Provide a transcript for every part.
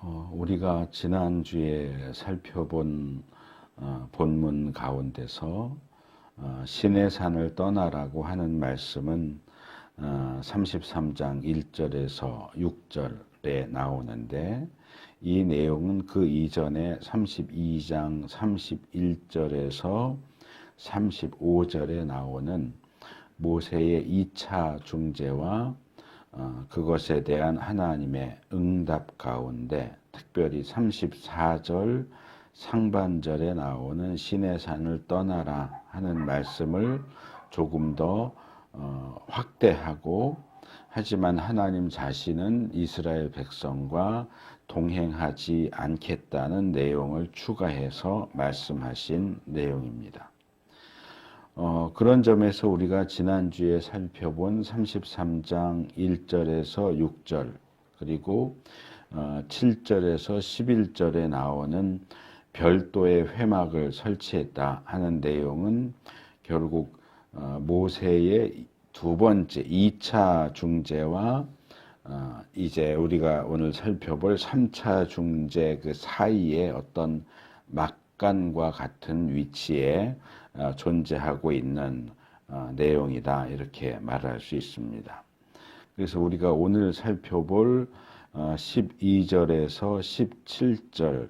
우리가 지난주에 살펴본 본문 가운데서 신의 산을 떠나라고 하는 말씀은 33장 1절에서 6절에 나오는데, 이 내용은 그 이전에 32장 31절에서 35절에 나오는 모세의 2차 중재와 그것에 대한 하나님의 응답 가운데, 특별히 34절 상반절에 나오는 신의 산을 떠나라 하는 말씀을 조금 더 확대하고, 하지만 하나님 자신은 이스라엘 백성과 동행하지 않겠다는 내용을 추가해서 말씀하신 내용입니다. 그런 점에서 우리가 지난주에 살펴본 33장 1절에서 6절, 그리고 7절에서 11절에 나오는 별도의 회막을 설치했다 하는 내용은 결국 모세의 두 번째 2차 중재와 이제 우리가 오늘 살펴볼 3차 중재 그 사이에 어떤 막간과 같은 위치에 존재하고 있는 내용이다, 이렇게 말할 수 있습니다. 그래서 우리가 오늘 살펴볼 12절에서 17절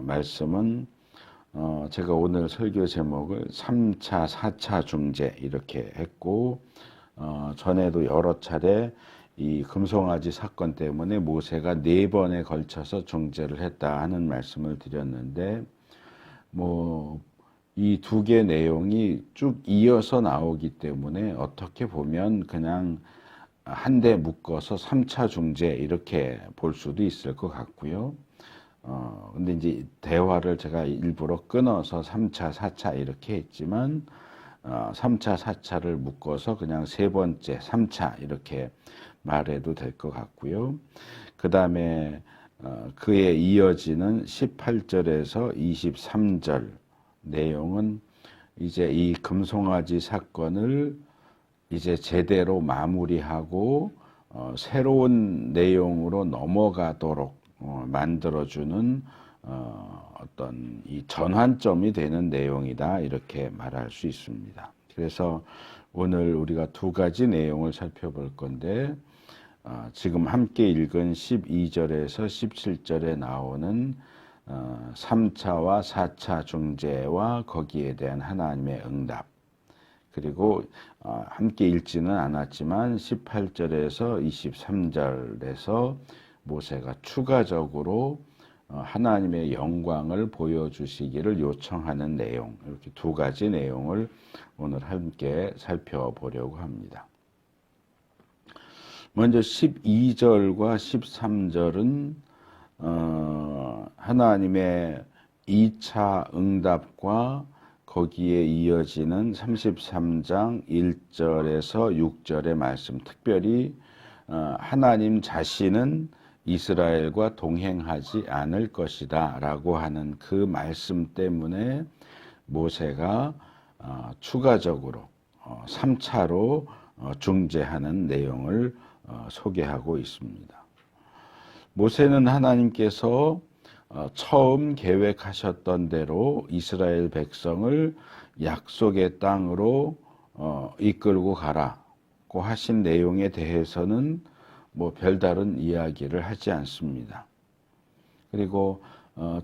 말씀은 제가 오늘 설교 제목을 3차, 4차 중재 이렇게 했고, 전에도 여러 차례 이 금송아지 사건 때문에 모세가 4번에 걸쳐서 중재를 했다 하는 말씀을 드렸는데, 이 두 개 내용이 쭉 이어서 나오기 때문에 어떻게 보면 그냥 한데 묶어서 3차 중재 이렇게 볼 수도 있을 것 같고요. 근데 이제 대화를 제가 일부러 끊어서 3차, 4차 이렇게 했지만 3차, 4차를 묶어서 그냥 세 번째, 3차 이렇게 말해도 될 것 같고요. 그 다음에 그에 이어지는 18절에서 23절 내용은 이제 이 금송아지 사건을 이제 제대로 마무리하고 새로운 내용으로 넘어가도록 만들어주는 어떤 이 전환점이 되는 내용이다, 이렇게 말할 수 있습니다. 그래서 오늘 우리가 두 가지 내용을 살펴볼 건데, 지금 함께 읽은 12절에서 17절에 나오는 3차와 4차 중재와 거기에 대한 하나님의 응답, 그리고 함께 읽지는 않았지만 18절에서 23절에서 모세가 추가적으로 하나님의 영광을 보여주시기를 요청하는 내용, 이렇게 두 가지 내용을 오늘 함께 살펴보려고 합니다. 먼저 12절과 13절은 하나님의 2차 응답과 거기에 이어지는 33장 1절에서 6절의 말씀, 특별히 하나님 자신은 이스라엘과 동행하지 않을 것이다 라고 하는 그 말씀 때문에 모세가 추가적으로 3차로 중재하는 내용을 소개하고 있습니다. 모세는 하나님께서 처음 계획하셨던 대로 이스라엘 백성을 약속의 땅으로 이끌고 가라고 하신 내용에 대해서는 별다른 이야기를 하지 않습니다. 그리고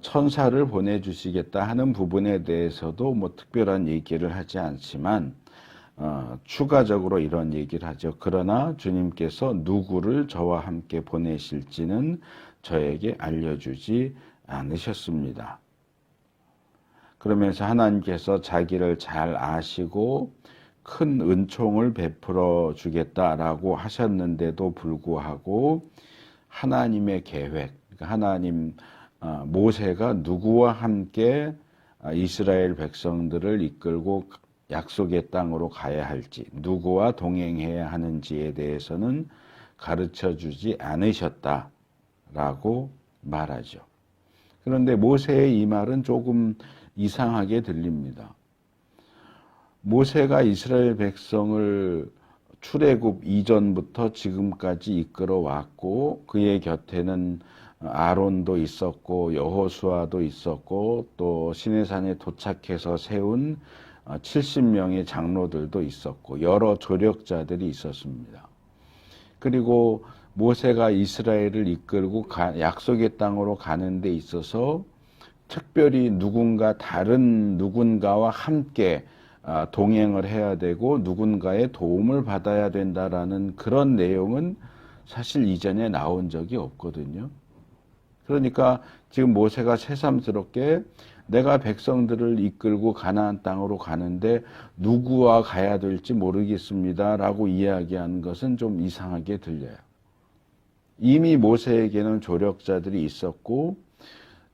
천사를 보내주시겠다 하는 부분에 대해서도 특별한 얘기를 하지 않지만 추가적으로 이런 얘기를 하죠. 그러나 주님께서 누구를 저와 함께 보내실지는 저에게 알려주지 않으셨습니다. 그러면서 하나님께서 자기를 잘 아시고 큰 은총을 베풀어 주겠다라고 하셨는데도 불구하고 하나님의 계획, 모세가 누구와 함께 이스라엘 백성들을 이끌고 약속의 땅으로 가야 할지, 누구와 동행해야 하는지에 대해서는 가르쳐 주지 않으셨다라고 말하죠. 그런데 모세의 이 말은 조금 이상하게 들립니다. 모세가 이스라엘 백성을 출애굽 이전부터 지금까지 이끌어 왔고, 그의 곁에는 아론도 있었고 여호수아도 있었고 또 시내산에 도착해서 세운 70명의 장로들도 있었고 여러 조력자들이 있었습니다. 그리고 모세가 이스라엘을 이끌고 약속의 땅으로 가는 데 있어서 특별히 다른 누군가와 함께 동행을 해야 되고 누군가의 도움을 받아야 된다라는 그런 내용은 사실 이전에 나온 적이 없거든요. 그러니까 지금 모세가 새삼스럽게 내가 백성들을 이끌고 가나안 땅으로 가는데 누구와 가야 될지 모르겠습니다 라고 이야기하는 것은 좀 이상하게 들려요. 이미 모세에게는 조력자들이 있었고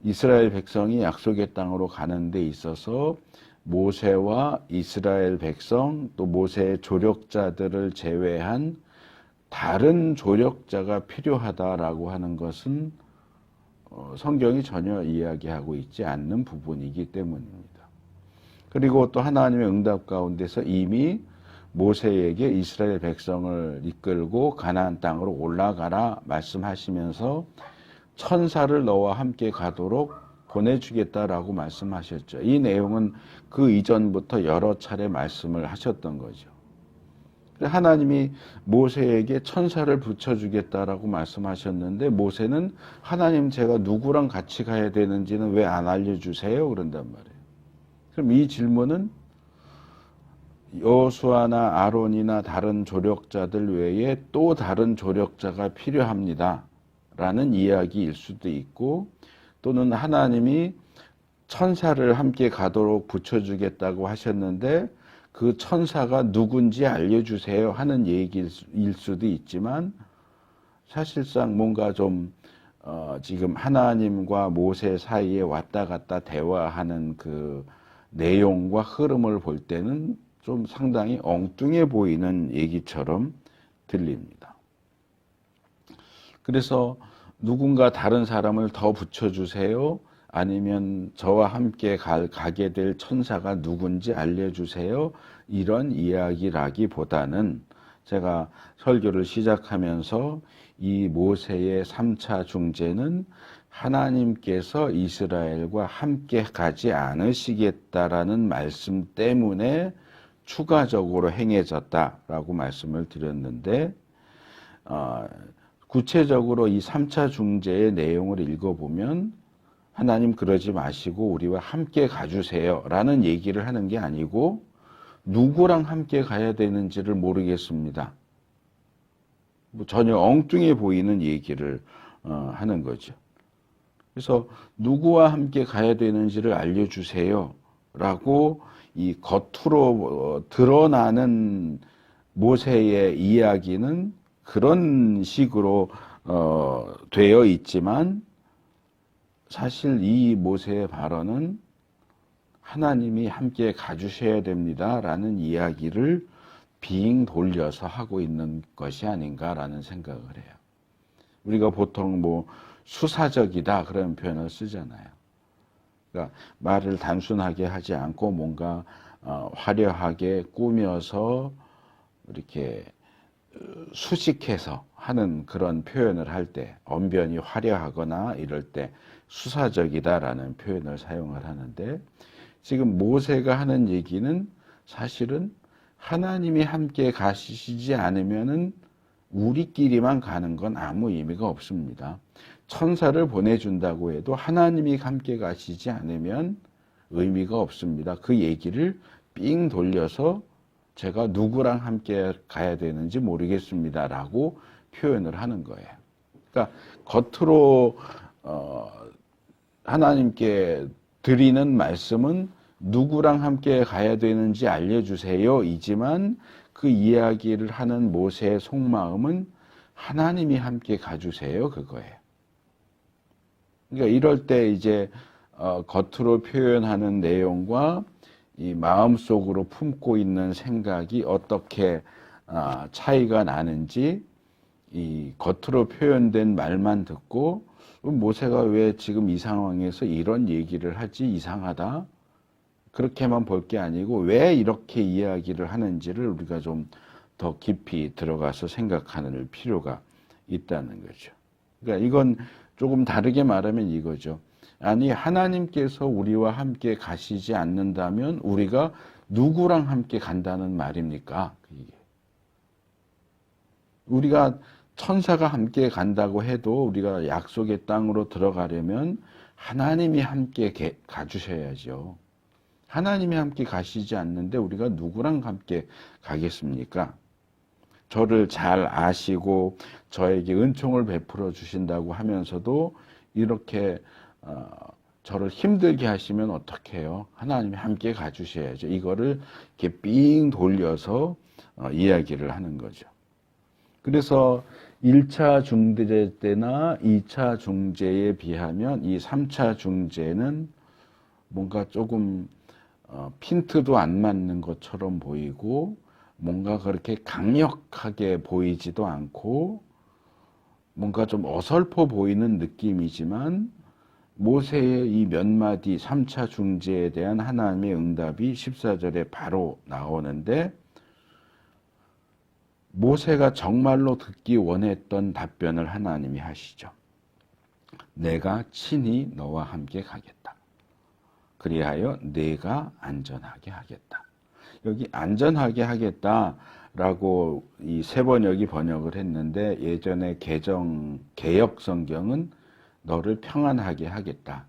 이스라엘 백성이 약속의 땅으로 가는 데 있어서 모세와 이스라엘 백성 또 모세의 조력자들을 제외한 다른 조력자가 필요하다라고 하는 것은 성경이 전혀 이야기하고 있지 않는 부분이기 때문입니다. 그리고 또 하나님의 응답 가운데서 이미 모세에게 이스라엘 백성을 이끌고 가나안 땅으로 올라가라 말씀하시면서 천사를 너와 함께 가도록 보내주겠다라고 말씀하셨죠. 이 내용은 그 이전부터 여러 차례 말씀을 하셨던 거죠. 하나님이 모세에게 천사를 붙여주겠다라고 말씀하셨는데 모세는 하나님 제가 누구랑 같이 가야 되는지는 왜 안 알려주세요? 그런단 말이에요. 그럼 이 질문은 여호수아나 아론이나 다른 조력자들 외에 또 다른 조력자가 필요합니다. 라는 이야기일 수도 있고 또는 하나님이 천사를 함께 가도록 붙여주겠다고 하셨는데 그 천사가 누군지 알려주세요 하는 얘기일 수도 있지만 사실상 뭔가 좀 지금 하나님과 모세 사이에 왔다 갔다 대화하는 그 내용과 흐름을 볼 때는 좀 상당히 엉뚱해 보이는 얘기처럼 들립니다. 그래서 누군가 다른 사람을 더 붙여주세요. 아니면 저와 함께 가게 될 천사가 누군지 알려주세요. 이런 이야기라기보다는 제가 설교를 시작하면서 이 모세의 3차 중재는 하나님께서 이스라엘과 함께 가지 않으시겠다라는 말씀 때문에 추가적으로 행해졌다라고 말씀을 드렸는데 구체적으로 이 3차 중재의 내용을 읽어보면 하나님 그러지 마시고 우리와 함께 가주세요 라는 얘기를 하는 게 아니고 누구랑 함께 가야 되는지를 모르겠습니다. 전혀 엉뚱해 보이는 얘기를 하는 거죠. 그래서 누구와 함께 가야 되는지를 알려주세요 라고 이 겉으로 드러나는 모세의 이야기는 그런 식으로 되어 있지만 사실 이 모세의 발언은 하나님이 함께 가주셔야 됩니다라는 이야기를 빙 돌려서 하고 있는 것이 아닌가라는 생각을 해요. 우리가 보통 뭐 수사적이다 그런 표현을 쓰잖아요. 그러니까 말을 단순하게 하지 않고 뭔가 화려하게 꾸며서 이렇게 수식해서 하는 그런 표현을 할 때 언변이 화려하거나 이럴 때 수사적이다라는 표현을 사용을 하는데 지금 모세가 하는 얘기는 사실은 하나님이 함께 가시지 않으면은 우리끼리만 가는 건 아무 의미가 없습니다. 천사를 보내준다고 해도 하나님이 함께 가시지 않으면 의미가 없습니다. 그 얘기를 삥 돌려서 제가 누구랑 함께 가야 되는지 모르겠습니다 라고 표현을 하는 거예요. 그러니까 겉으로 하나님께 드리는 말씀은 누구랑 함께 가야 되는지 알려주세요 이지만 그 이야기를 하는 모세의 속마음은 하나님이 함께 가주세요 그거예요. 그러니까 이럴 때 이제 겉으로 표현하는 내용과 이 마음속으로 품고 있는 생각이 어떻게 차이가 나는지 이 겉으로 표현된 말만 듣고 모세가 왜 지금 이 상황에서 이런 얘기를 하지 이상하다 그렇게만 볼 게 아니고 왜 이렇게 이야기를 하는지를 우리가 좀 더 깊이 들어가서 생각하는 필요가 있다는 거죠. 그러니까 이건 조금 다르게 말하면 이거죠. 아니, 하나님께서 우리와 함께 가시지 않는다면 우리가 누구랑 함께 간다는 말입니까? 우리가 천사가 함께 간다고 해도 우리가 약속의 땅으로 들어가려면 하나님이 함께 가주셔야죠. 하나님이 함께 가시지 않는데 우리가 누구랑 함께 가겠습니까? 저를 잘 아시고 저에게 은총을 베풀어 주신다고 하면서도 이렇게 저를 힘들게 하시면 어떡해요? 하나님이 함께 가주셔야죠. 이거를 이렇게 삥 돌려서 이야기를 하는 거죠. 그래서 1차 중재 때나 2차 중재에 비하면 이 3차 중재는 뭔가 조금 핀트도 안 맞는 것처럼 보이고 뭔가 그렇게 강력하게 보이지도 않고 뭔가 좀 어설퍼 보이는 느낌이지만 모세의 이 몇 마디 3차 중재에 대한 하나님의 응답이 14절에 바로 나오는데 모세가 정말로 듣기 원했던 답변을 하나님이 하시죠. 내가 친히 너와 함께 가겠다. 그리하여 내가 안전하게 하겠다. 여기 안전하게 하겠다라고 이 세 번역이 번역을 했는데 예전에 개역 성경은 너를 평안하게 하겠다.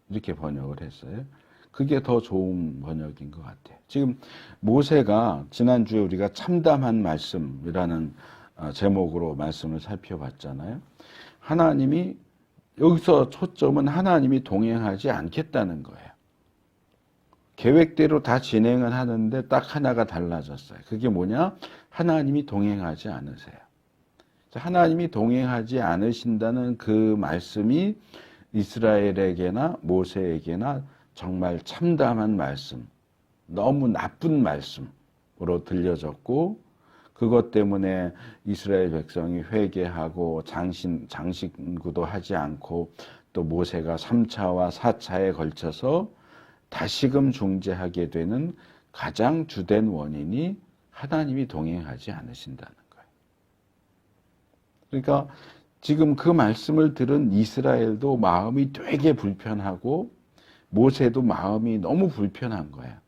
이렇게 번역을 했어요. 그게 더 좋은 번역인 것 같아요. 지금 모세가 지난주에 우리가 참담한 말씀이라는 제목으로 말씀을 살펴봤잖아요. 하나님이 여기서 초점은 하나님이 동행하지 않겠다는 거예요. 계획대로 다 진행을 하는데 딱 하나가 달라졌어요. 그게 뭐냐? 하나님이 동행하지 않으세요. 하나님이 동행하지 않으신다는 그 말씀이 이스라엘에게나 모세에게나 정말 참담한 말씀, 너무 나쁜 말씀으로 들려졌고 그것 때문에 이스라엘 백성이 회개하고 장신구도 하지 않고 또 모세가 3차와 4차에 걸쳐서 다시금 중재하게 되는 가장 주된 원인이 하나님이 동행하지 않으신다는 거예요. 그러니까 지금 그 말씀을 들은 이스라엘도 마음이 되게 불편하고 모세도 마음이 너무 불편한 거야.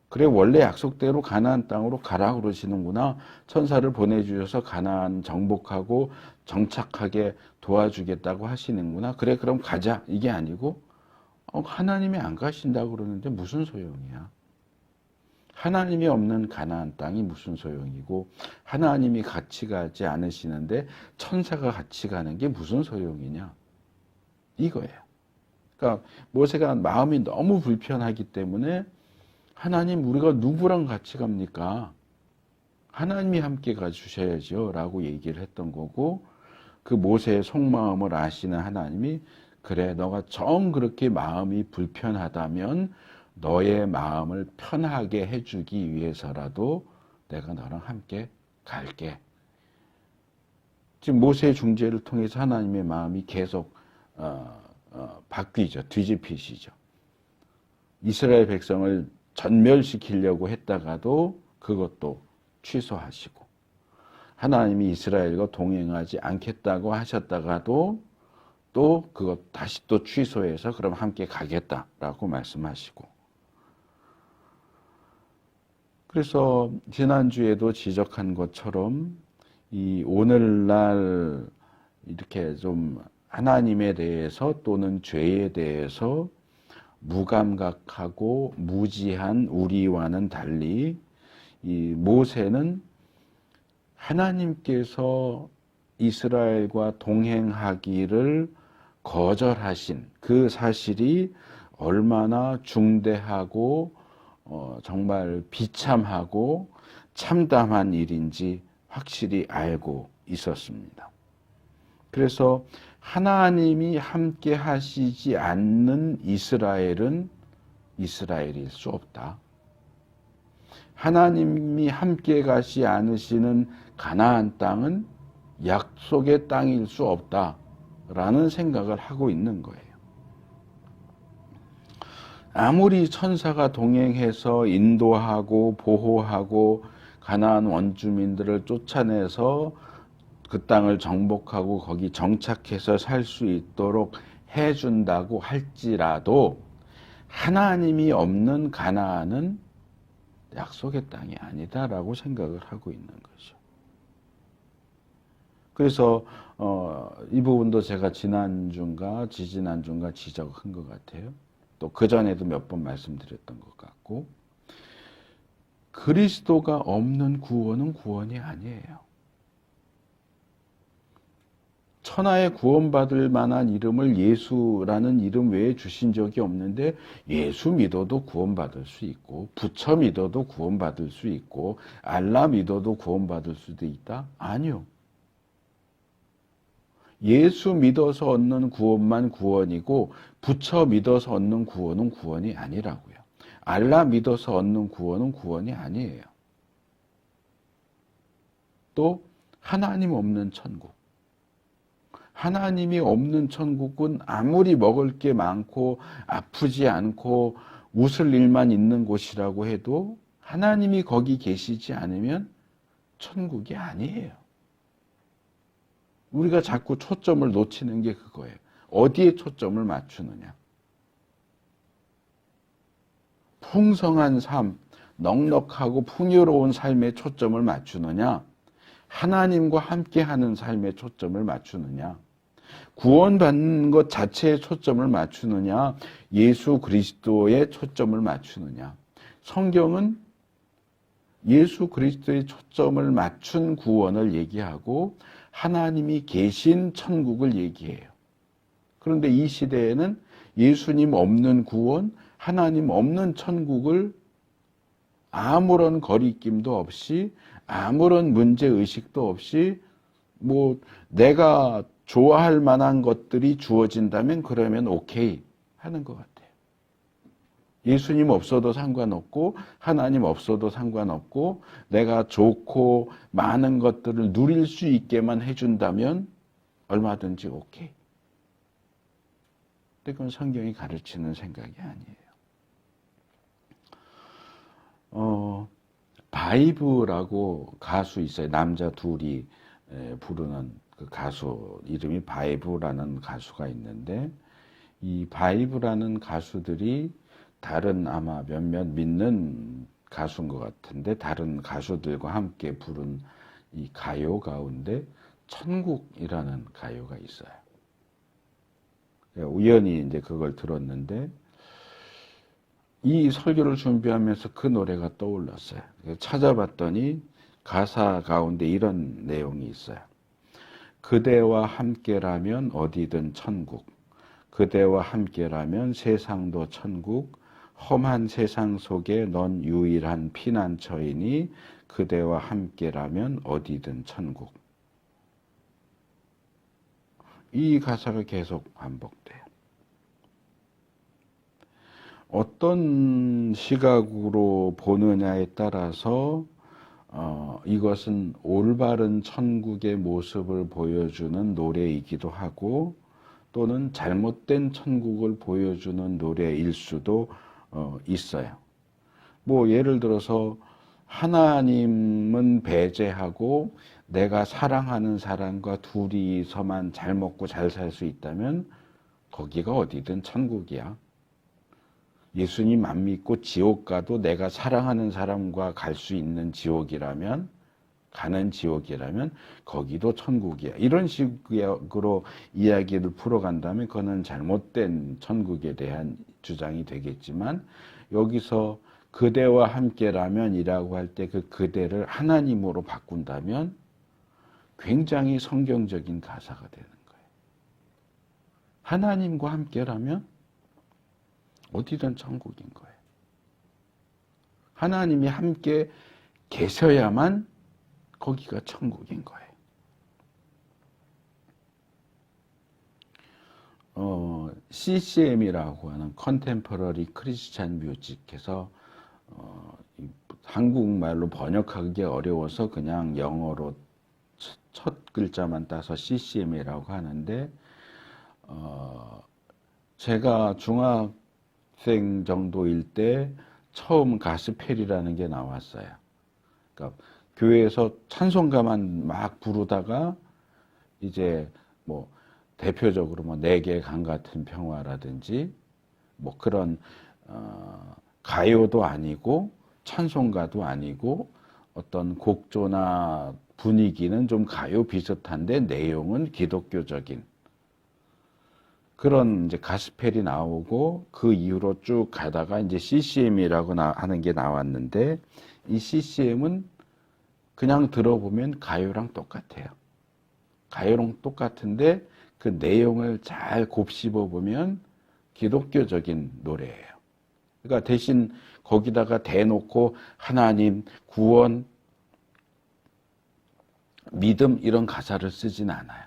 그래 원래 약속대로 가나안 땅으로 가라 그러시는구나. 천사를 보내주셔서 가나안 정복하고 정착하게 도와주겠다고 하시는구나. 그래 그럼 가자. 이게 아니고 하나님이 안 가신다고 그러는데 무슨 소용이야. 하나님이 없는 가나안 땅이 무슨 소용이고 하나님이 같이 가지 않으시는데 천사가 같이 가는 게 무슨 소용이냐. 이거예요. 그러니까 모세가 마음이 너무 불편하기 때문에 하나님 우리가 누구랑 같이 갑니까? 하나님이 함께 가주셔야죠 라고 얘기를 했던 거고 그 모세의 속마음을 아시는 하나님이 그래 너가 정 그렇게 마음이 불편하다면 너의 마음을 편하게 해주기 위해서라도 내가 너랑 함께 갈게. 지금 모세의 중재를 통해서 하나님의 마음이 계속 바뀌죠. 뒤집히시죠. 이스라엘 백성을 전멸시키려고 했다가도 그것도 취소하시고 하나님이 이스라엘과 동행하지 않겠다고 하셨다가도 또 그것 다시 또 취소해서 그럼 함께 가겠다라고 말씀하시고 그래서 지난주에도 지적한 것처럼 이 오늘날 이렇게 좀 하나님에 대해서 또는 죄에 대해서 무감각하고 무지한 우리와는 달리 이 모세는 하나님께서 이스라엘과 동행하기를 거절하신 그 사실이 얼마나 중대하고 정말 비참하고 참담한 일인지 확실히 알고 있었습니다. 그래서 하나님이 함께 하시지 않는 이스라엘은 이스라엘일 수 없다. 하나님이 함께 가시 않으시는 가나안 땅은 약속의 땅일 수 없다라는 생각을 하고 있는 거예요. 아무리 천사가 동행해서 인도하고 보호하고 가나안 원주민들을 쫓아내서 그 땅을 정복하고 거기 정착해서 살 수 있도록 해준다고 할지라도 하나님이 없는 가나안은 약속의 땅이 아니다라고 생각을 하고 있는 거죠. 그래서 이 부분도 제가 지난주인가 지지난주인가 지적한 것 같아요. 또 그전에도 몇 번 말씀드렸던 것 같고, 그리스도가 없는 구원은 구원이 아니에요. 천하에 구원받을 만한 이름을 예수라는 이름 외에 주신 적이 없는데, 예수 믿어도 구원받을 수 있고, 부처 믿어도 구원받을 수 있고, 알라 믿어도 구원받을 수도 있다? 아니요. 예수 믿어서 얻는 구원만 구원이고, 부처 믿어서 얻는 구원은 구원이 아니라고요. 알라 믿어서 얻는 구원은 구원이 아니에요. 또 하나님 없는 천국. 하나님이 없는 천국은 아무리 먹을 게 많고 아프지 않고 웃을 일만 있는 곳이라고 해도 하나님이 거기 계시지 않으면 천국이 아니에요. 우리가 자꾸 초점을 놓치는 게 그거예요. 어디에 초점을 맞추느냐. 풍성한 삶, 넉넉하고 풍요로운 삶에 초점을 맞추느냐, 하나님과 함께하는 삶에 초점을 맞추느냐, 구원받는 것 자체에 초점을 맞추느냐, 예수 그리스도에 초점을 맞추느냐. 성경은 예수 그리스도에 초점을 맞춘 구원을 얘기하고 하나님이 계신 천국을 얘기해요. 그런데 이 시대에는 예수님 없는 구원, 하나님 없는 천국을 아무런 거리낌도 없이, 아무런 문제의식도 없이, 내가 좋아할 만한 것들이 주어진다면 그러면 오케이 하는 것 같아요. 예수님 없어도 상관없고, 하나님 없어도 상관없고, 내가 좋고 많은 것들을 누릴 수 있게만 해준다면 얼마든지 오케이. 근데 그건 성경이 가르치는 생각이 아니에요. 바이브라고 가수 있어요. 남자 둘이 부르는 그 가수 이름이 바이브라는 가수가 있는데, 이 바이브라는 가수들이 다른 아마 몇몇 믿는 가수인 것 같은데 다른 가수들과 함께 부른 이 가요 가운데 천국이라는 가요가 있어요. 우연히 이제 그걸 들었는데 이 설교를 준비하면서 그 노래가 떠올랐어요. 찾아봤더니 가사 가운데 이런 내용이 있어요. 그대와 함께라면 어디든 천국, 그대와 함께라면 세상도 천국, 험한 세상 속에 넌 유일한 피난처이니 그대와 함께라면 어디든 천국. 이 가사가 계속 반복돼요. 어떤 시각으로 보느냐에 따라서 이것은 올바른 천국의 모습을 보여주는 노래이기도 하고 또는 잘못된 천국을 보여주는 노래일 수도 있어요. 예를 들어서 하나님은 배제하고 내가 사랑하는 사람과 둘이서만 잘 먹고 잘 살 수 있다면 거기가 어디든 천국이야. 예수님 안 믿고 지옥 가도 내가 사랑하는 사람과 갈 수 있는 지옥이라면, 가는 지옥이라면 거기도 천국이야. 이런 식으로 이야기를 풀어간다면 그거는 잘못된 천국에 대한 주장이 되겠지만, 여기서 그대와 함께라면이라고 할 때 그 그대를 하나님으로 바꾼다면 굉장히 성경적인 가사가 되는 거예요. 하나님과 함께라면 어디든 천국인 거예요. 하나님이 함께 계셔야만 거기가 천국인 거예요. CCM이라고 하는 컨템퍼러리 크리스찬 뮤직에서 한국말로 번역하기 어려워서 그냥 영어로 첫 글자만 따서 CCM이라고 하는데, 제가 중학생 정도일 때 처음 가스펠이라는 게 나왔어요. 그러니까 교회에서 찬송가만 막 부르다가 이제 뭐 대표적으로 뭐 내게 강 같은 평화라든지 뭐 그런 가요도 아니고 찬송가도 아니고 어떤 곡조나 분위기는 좀 가요 비슷한데 내용은 기독교적인 그런 이제 가스펠이 나오고 그 이후로 쭉 가다가 이제 CCM이라고 하는 게 나왔는데 이 CCM은 그냥 들어보면 가요랑 똑같아요. 가요랑 똑같은데 그 내용을 잘 곱씹어 보면 기독교적인 노래예요. 그러니까 대신 거기다가 대놓고 하나님, 구원, 믿음 이런 가사를 쓰진 않아요.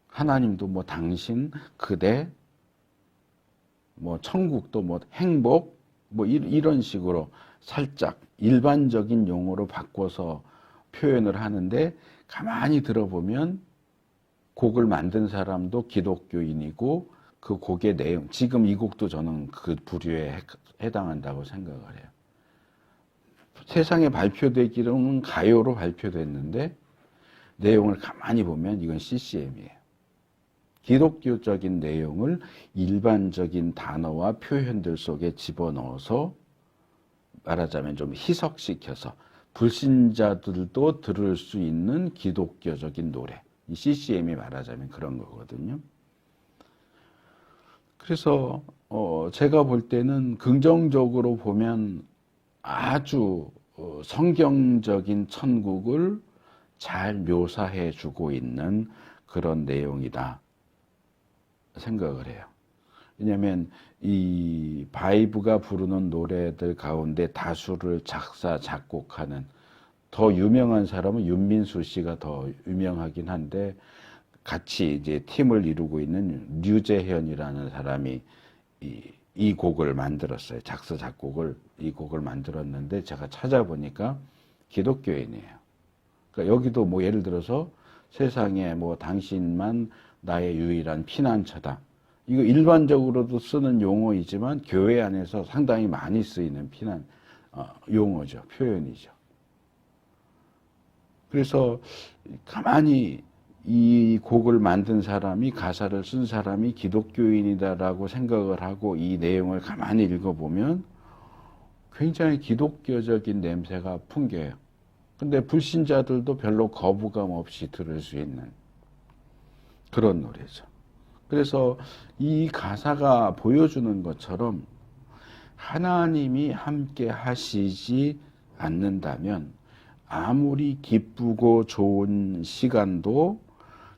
하나님도 뭐 당신, 그대, 뭐 천국도 뭐 행복, 뭐 이런 식으로 살짝 일반적인 용어로 바꿔서 표현을 하는데 가만히 들어보면 곡을 만든 사람도 기독교인이고 그 곡의 내용, 지금 이 곡도 저는 그 부류에 해당한다고 생각을 해요. 세상에 발표되기로는 가요로 발표됐는데 내용을 가만히 보면 이건 CCM이에요. 기독교적인 내용을 일반적인 단어와 표현들 속에 집어넣어서 말하자면 좀 희석시켜서 불신자들도 들을 수 있는 기독교적인 노래. 이 CCM이 말하자면 그런 거거든요. 그래서 제가 볼 때는 긍정적으로 보면 아주 성경적인 천국을 잘 묘사해 주고 있는 그런 내용이다 생각을 해요. 왜냐하면 이 바이브가 부르는 노래들 가운데 다수를 작사, 작곡하는 더 유명한 사람은 윤민수 씨가 더 유명하긴 한데 같이 이제 팀을 이루고 있는 류재현이라는 사람이 이 곡을 만들었어요. 작사, 작곡을 이 곡을 만들었는데 제가 찾아보니까 기독교인이에요. 그러니까 여기도 뭐 예를 들어서 세상에 뭐 당신만 나의 유일한 피난처다. 이거 일반적으로도 쓰는 용어이지만 교회 안에서 상당히 많이 쓰이는 피난 용어죠. 표현이죠. 그래서 가만히 이 곡을 만든 사람이 가사를 쓴 사람이 기독교인이다라고 생각을 하고 이 내용을 가만히 읽어보면 굉장히 기독교적인 냄새가 풍겨요. 근데 불신자들도 별로 거부감 없이 들을 수 있는 그런 노래죠. 그래서 이 가사가 보여주는 것처럼 하나님이 함께 하시지 않는다면 아무리 기쁘고 좋은 시간도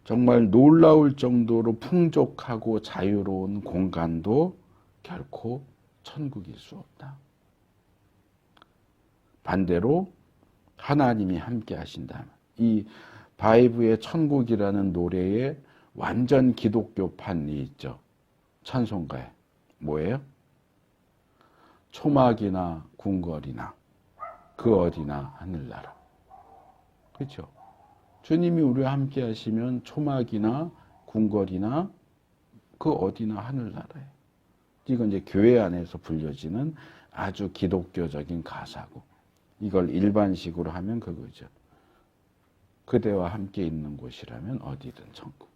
정말 놀라울 정도로 풍족하고 자유로운 공간도 결코 천국일 수 없다. 반대로 하나님이 함께 하신다면 이 바이브의 천국이라는 노래에 완전 기독교판이 있죠. 찬송가에. 뭐예요? 초막이나 궁궐이나 그 어디나 하늘나라. 그렇죠? 주님이 우리와 함께 하시면 초막이나 궁궐이나 그 어디나 하늘나라예요. 이건 이제 교회 안에서 불려지는 아주 기독교적인 가사고 이걸 일반식으로 하면 그거죠. 그대와 함께 있는 곳이라면 어디든 천국.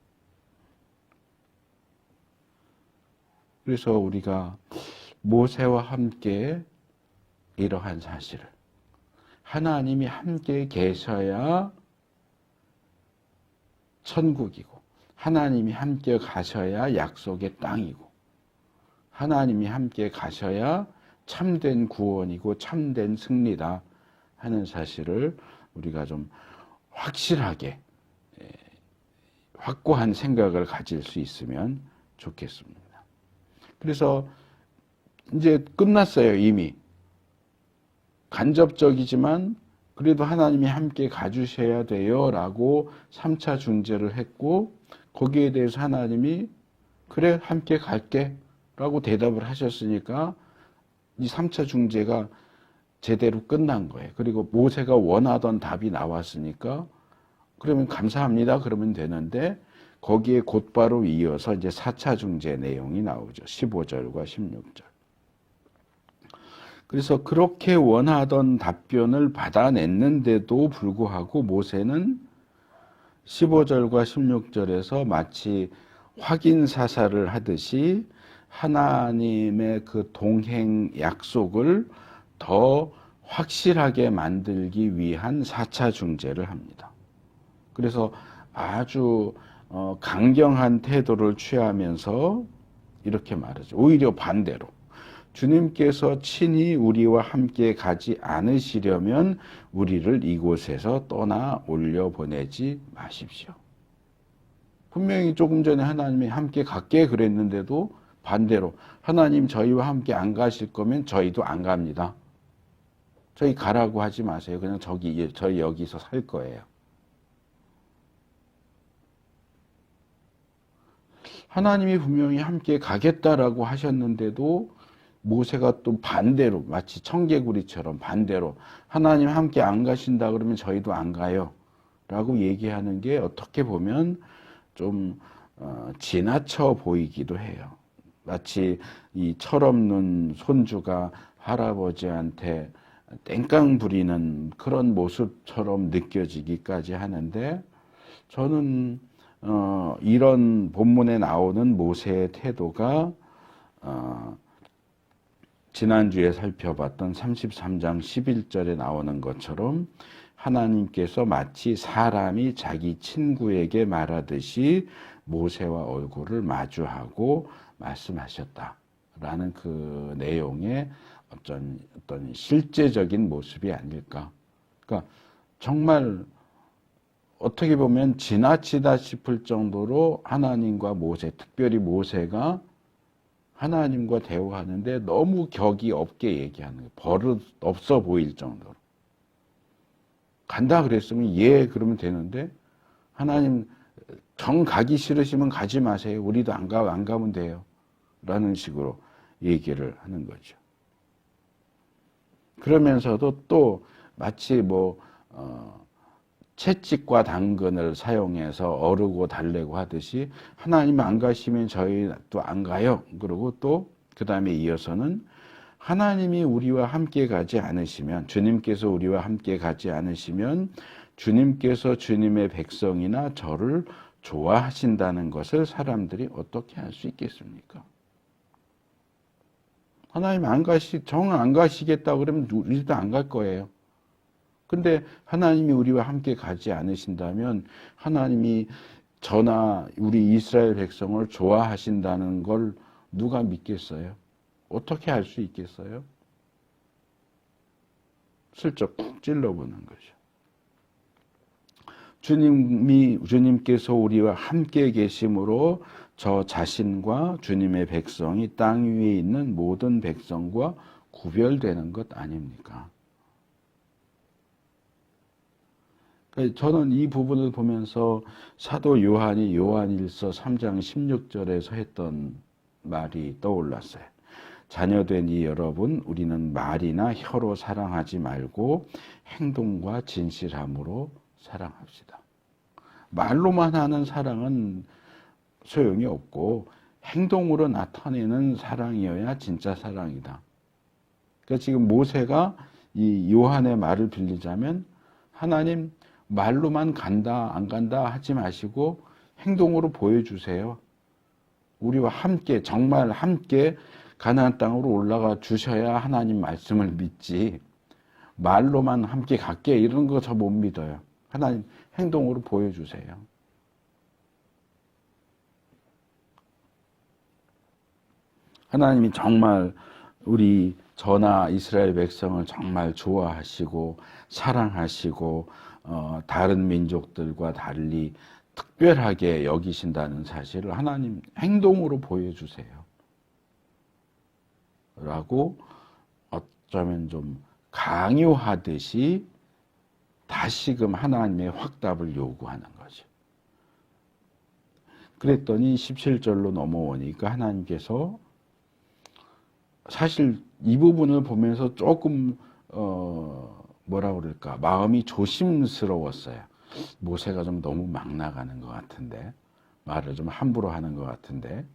그래서 우리가 모세와 함께 이러한 사실을 하나님이 함께 계셔야 천국이고 하나님이 함께 가셔야 약속의 땅이고 하나님이 함께 가셔야 참된 구원이고 참된 승리다 하는 사실을 우리가 좀 확실하게 확고한 생각을 가질 수 있으면 좋겠습니다. 그래서 이제 끝났어요. 이미 간접적이지만 그래도 하나님이 함께 가주셔야 돼요 라고 3차 중재를 했고 거기에 대해서 하나님이 그래 함께 갈게 라고 대답을 하셨으니까 이 3차 중재가 제대로 끝난 거예요. 그리고 모세가 원하던 답이 나왔으니까 그러면 감사합니다 그러면 되는데 거기에 곧바로 이어서 이제 4차 중재 내용이 나오죠. 15절과 16절. 그래서 그렇게 원하던 답변을 받아냈는데도 불구하고 모세는 15절과 16절에서 마치 확인 사살을 하듯이 하나님의 그 동행 약속을 더 확실하게 만들기 위한 4차 중재를 합니다. 그래서 아주 강경한 태도를 취하면서 이렇게 말하죠. 오히려 반대로 주님께서 친히 우리와 함께 가지 않으시려면 우리를 이곳에서 떠나 올려보내지 마십시오. 분명히 조금 전에 하나님이 함께 갈게 그랬는데도 반대로 하나님 저희와 함께 안 가실 거면 저희도 안 갑니다. 저희 가라고 하지 마세요. 그냥 저희 여기서 살 거예요. 하나님이 분명히 함께 가겠다라고 하셨는데도 모세가 또 반대로 마치 청개구리처럼 반대로 하나님 함께 안 가신다 그러면 저희도 안 가요 라고 얘기하는 게 어떻게 보면 좀 지나쳐 보이기도 해요. 마치 이 철없는 손주가 할아버지한테 땡깡 부리는 그런 모습처럼 느껴지기까지 하는데 저는 이런 본문에 나오는 모세의 태도가 지난주에 살펴봤던 33장 11절에 나오는 것처럼 하나님께서 마치 사람이 자기 친구에게 말하듯이 모세와 얼굴을 마주하고 말씀하셨다라는 그 내용의 어떤 실제적인 모습이 아닐까. 그러니까 정말 어떻게 보면 지나치다 싶을 정도로 하나님과 모세, 특별히 모세가 하나님과 대화하는데 너무 격이 없게 얘기하는 거예요. 버릇 없어 보일 정도로. 간다 그랬으면 예 그러면 되는데 하나님 정 가기 싫으시면 가지 마세요. 우리도 안 가면 돼요. 라는 식으로 얘기를 하는 거죠. 그러면서도 또 마치 채찍과 당근을 사용해서 어르고 달래고 하듯이 하나님 안 가시면 저희도 안 가요. 그리고 또 그 다음에 이어서는 하나님이 우리와 함께 가지 않으시면 주님께서 우리와 함께 가지 않으시면 주님께서 주님의 백성이나 저를 좋아하신다는 것을 사람들이 어떻게 할 수 있겠습니까? 하나님 안 가시겠다 그러면 우리도 안 갈 거예요. 근데 하나님이 우리와 함께 가지 않으신다면 하나님이 저나 우리 이스라엘 백성을 좋아하신다는 걸 누가 믿겠어요? 어떻게 할 수 있겠어요? 슬쩍 푹 찔러보는 거죠. 주님께서 우리와 함께 계심으로 저 자신과 주님의 백성이 땅 위에 있는 모든 백성과 구별되는 것 아닙니까? 저는 이 부분을 보면서 사도 요한이 요한일서 3장 16절에서 했던 말이 떠올랐어요. 자녀된 이 여러분, 우리는 말이나 혀로 사랑하지 말고 행동과 진실함으로 사랑합시다. 말로만 하는 사랑은 소용이 없고 행동으로 나타내는 사랑이어야 진짜 사랑이다. 그러니까 지금 모세가 이 요한의 말을 빌리자면 하나님 말로만 간다 안 간다 하지 마시고 행동으로 보여주세요. 우리와 함께 정말 함께 가나안 땅으로 올라가 주셔야 하나님 말씀을 믿지 말로만 함께 갈게 이런 거 저 못 믿어요. 하나님 행동으로 보여주세요. 하나님이 정말 우리 저나 이스라엘 백성을 정말 좋아하시고 사랑하시고 다른 민족들과 달리 특별하게 여기신다는 사실을 하나님 행동으로 보여주세요. 라고 어쩌면 좀 강요하듯이 다시금 하나님의 확답을 요구하는 거죠. 그랬더니 17절로 넘어오니까 하나님께서 사실 이 부분을 보면서 조금 뭐라 그럴까 마음이 조심스러웠어요. 모세가 좀 너무 막 나가는 것 같은데 말을 좀 함부로 하는 것 같은데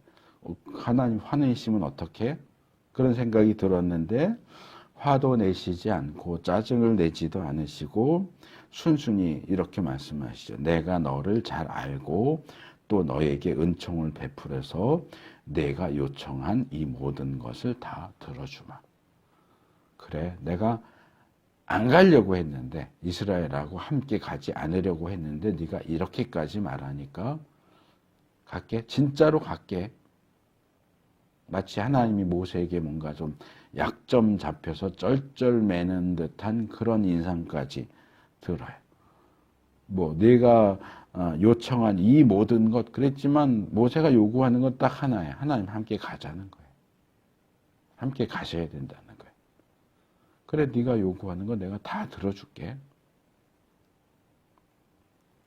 하나님 화내시면 어떡해? 그런 생각이 들었는데 화도 내시지 않고 짜증을 내지도 않으시고 순순히 이렇게 말씀하시죠. 내가 너를 잘 알고 또 너에게 은총을 베풀어서 내가 요청한 이 모든 것을 다 들어주마. 그래, 내가 안 가려고 했는데, 이스라엘하고 함께 가지 않으려고 했는데 네가 이렇게까지 말하니까 갈게. 진짜로 갈게. 마치 하나님이 모세에게 뭔가 좀 약점 잡혀서 쩔쩔매는 듯한 그런 인상까지 들어요. 뭐 네가 요청한 이 모든 것 그랬지만 모세가 요구하는 건 딱 하나예요. 하나님 함께 가자는 거예요. 함께 가셔야 된다는 거예요. 그래, 네가 요구하는 거 내가 다 들어줄게.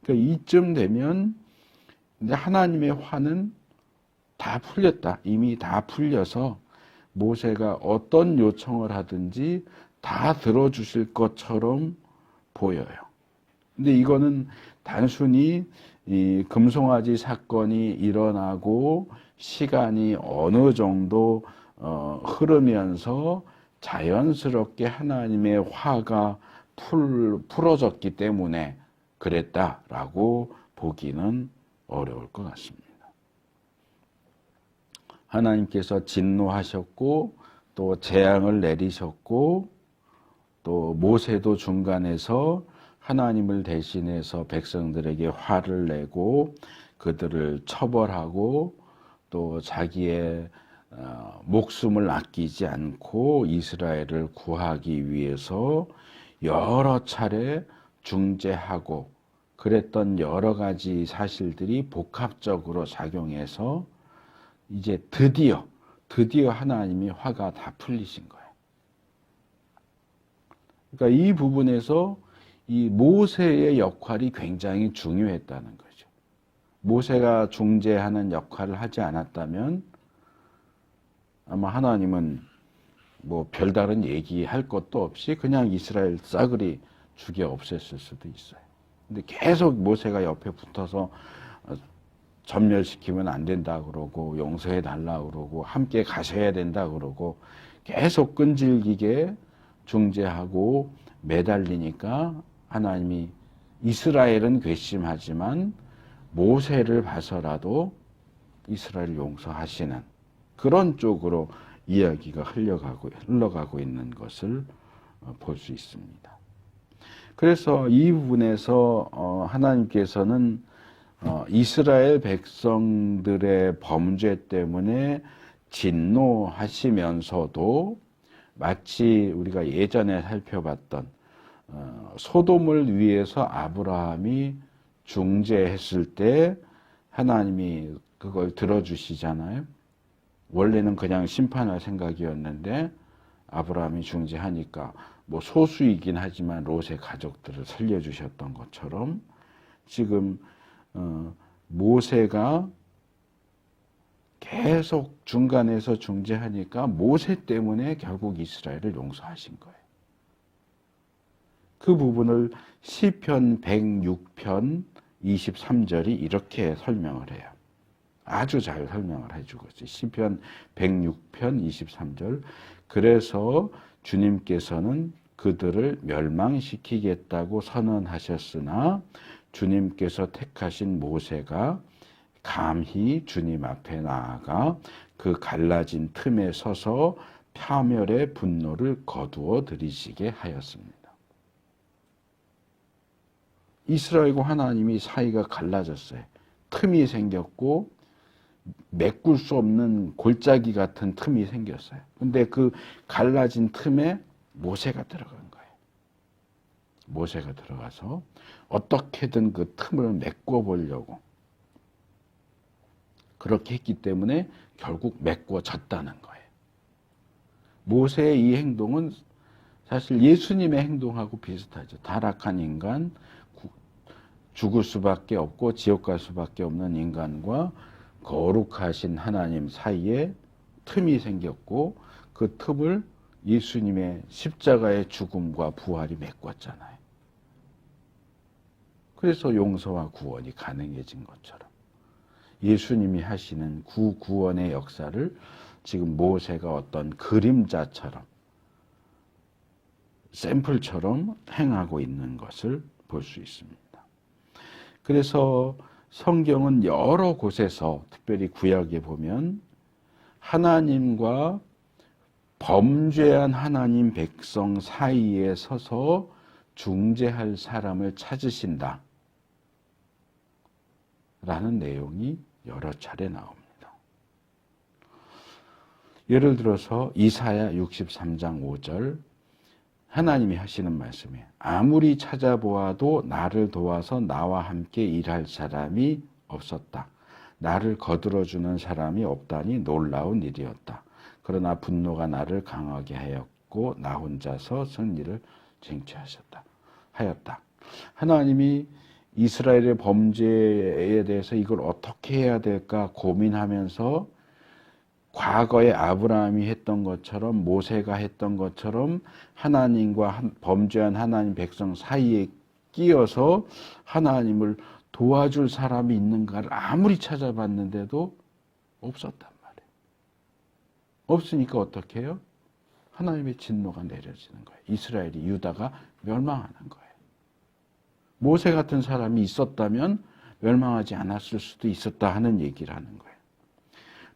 그러니까 이쯤 되면 이제 하나님의 화는 다 풀렸다. 이미 다 풀려서 모세가 어떤 요청을 하든지 다 들어주실 것처럼 보여요. 근데 이거는 단순히 이 금송아지 사건이 일어나고 시간이 어느 정도 흐르면서 자연스럽게 하나님의 화가 풀어졌기 때문에 그랬다라고 보기는 어려울 것 같습니다. 하나님께서 진노하셨고 또 재앙을 내리셨고 또 모세도 중간에서 하나님을 대신해서 백성들에게 화를 내고 그들을 처벌하고 또 자기의 목숨을 아끼지 않고 이스라엘을 구하기 위해서 여러 차례 중재하고 그랬던 여러 가지 사실들이 복합적으로 작용해서 이제 드디어 하나님이 화가 다 풀리신 거예요. 그러니까 이 부분에서 이 모세의 역할이 굉장히 중요했다는 거죠. 모세가 중재하는 역할을 하지 않았다면 아마 하나님은 뭐 별다른 얘기할 것도 없이 그냥 이스라엘 싸그리 죽여 없앴을 수도 있어요. 근데 계속 모세가 옆에 붙어서 전멸시키면 안 된다 그러고 용서해 달라 그러고 함께 가셔야 된다 그러고 계속 끈질기게 중재하고 매달리니까 하나님이 이스라엘은 괘씸하지만 모세를 봐서라도 이스라엘을 용서하시는 그런 쪽으로 이야기가 흘러가고 있는 것을 볼 수 있습니다. 그래서 이 부분에서 하나님께서는 이스라엘 백성들의 범죄 때문에 진노하시면서도 마치 우리가 예전에 살펴봤던 소돔을 위해서 아브라함이 중재했을 때 하나님이 그걸 들어주시잖아요. 원래는 그냥 심판할 생각이었는데 아브라함이 중재하니까 뭐 소수이긴 하지만 롯의 가족들을 살려주셨던 것처럼 지금 모세가 계속 중간에서 중재하니까 모세 때문에 결국 이스라엘을 용서하신 거예요. 그 부분을 시편 106편 23절이 이렇게 설명을 해요. 아주 잘 설명을 해주고 있어요. 시편 106편 23절. 그래서 주님께서는 그들을 멸망시키겠다고 선언하셨으나 주님께서 택하신 모세가 감히 주님 앞에 나아가 그 갈라진 틈에 서서 파멸의 분노를 거두어 들이시게 하였습니다. 이스라엘과 하나님이 사이가 갈라졌어요. 틈이 생겼고 메꿀 수 없는 골짜기 같은 틈이 생겼어요. 근데 그 갈라진 틈에 모세가 들어간 거예요. 모세가 들어가서 어떻게든 그 틈을 메꿔보려고 그렇게 했기 때문에 결국 메꿔졌다는 거예요. 모세의 이 행동은 사실 예수님의 행동하고 비슷하죠. 타락한 인간, 죽을 수밖에 없고 지옥 갈 수밖에 없는 인간과 거룩하신 하나님 사이에 틈이 생겼고 그 틈을 예수님의 십자가의 죽음과 부활이 메꿨잖아요. 그래서 용서와 구원이 가능해진 것처럼 예수님이 하시는 구원의 역사를 지금 모세가 어떤 그림자처럼 샘플처럼 행하고 있는 것을 볼 수 있습니다. 그래서 성경은 여러 곳에서 특별히 구약에 보면 하나님과 범죄한 하나님 백성 사이에 서서 중재할 사람을 찾으신다 라는 내용이 여러 차례 나옵니다. 예를 들어서 이사야 63장 5절 하나님이 하시는 말씀이에요. 아무리 찾아보아도 나를 도와서 나와 함께 일할 사람이 없었다. 나를 거들어주는 사람이 없다니 놀라운 일이었다. 그러나 분노가 나를 강하게 하였고 나 혼자서 승리를 쟁취하였다. 하나님이 이스라엘의 범죄에 대해서 이걸 어떻게 해야 될까 고민하면서 과거에 아브라함이 했던 것처럼 모세가 했던 것처럼 하나님과 범죄한 하나님 백성 사이에 끼어서 하나님을 도와줄 사람이 있는가를 아무리 찾아봤는데도 없었단 말이에요. 없으니까 어떻게 해요? 하나님의 진노가 내려지는 거예요. 이스라엘이 유다가 멸망하는 거예요. 모세 같은 사람이 있었다면 멸망하지 않았을 수도 있었다 하는 얘기를 하는 거예요.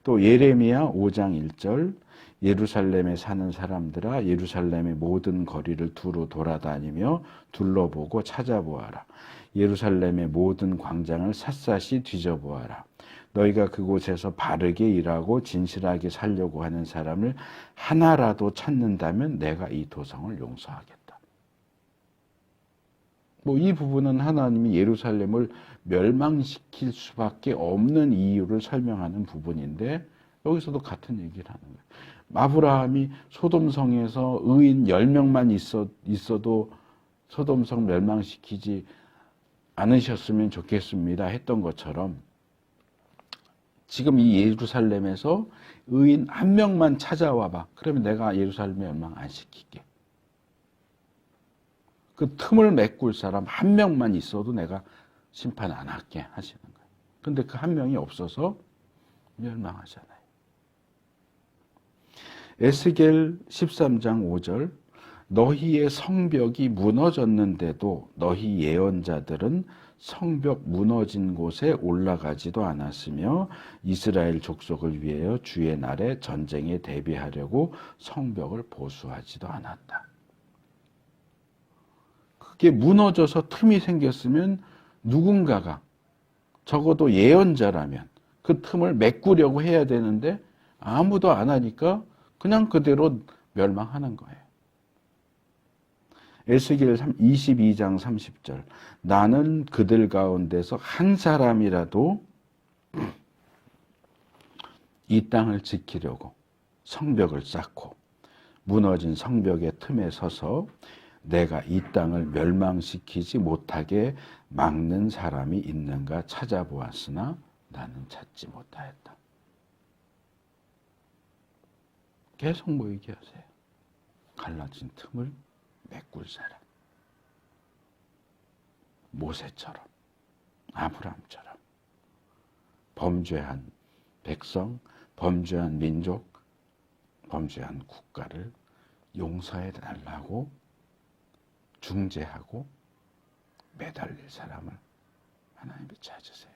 또 예레미야 5장 1절 예루살렘에 사는 사람들아 예루살렘의 모든 거리를 두루 돌아다니며 둘러보고 찾아보아라. 예루살렘의 모든 광장을 샅샅이 뒤져보아라. 너희가 그곳에서 바르게 일하고 진실하게 살려고 하는 사람을 하나라도 찾는다면 내가 이 도성을 용서하겠다. 이 부분은 하나님이 예루살렘을 멸망시킬 수밖에 없는 이유를 설명하는 부분인데 여기서도 같은 얘기를 하는 거예요. 아브라함이 소돔성에서 의인 10명만 있어도 소돔성 멸망시키지 않으셨으면 좋겠습니다 했던 것처럼 지금 이 예루살렘에서 의인 1명만 찾아와봐. 그러면 내가 예루살렘 멸망 안 시킬게. 그 틈을 메꿀 사람 1명만 있어도 내가 심판 안 할게 하시는 거예요. 그런데 그 1명이 없어서 멸망하잖아요. 에스겔 13장 5절 너희의 성벽이 무너졌는데도 너희 예언자들은 성벽 무너진 곳에 올라가지도 않았으며 이스라엘 족속을 위하여 주의 날에 전쟁에 대비하려고 성벽을 보수하지도 않았다. 그게 무너져서 틈이 생겼으면 누군가가 적어도 예언자라면 그 틈을 메꾸려고 해야 되는데 아무도 안 하니까 그냥 그대로 멸망하는 거예요. 에스겔 22장 30절 나는 그들 가운데서 한 사람이라도 이 땅을 지키려고 성벽을 쌓고 무너진 성벽의 틈에 서서 내가 이 땅을 멸망시키지 못하게 막는 사람이 있는가 찾아보았으나 나는 찾지 못하였다. 계속 뭐 얘기하세요? 갈라진 틈을 메꿀 사람. 모세처럼, 아브라함처럼 범죄한 백성, 범죄한 민족, 범죄한 국가를 용서해 달라고 중재하고 매달릴 사람을 하나님이 찾으세요.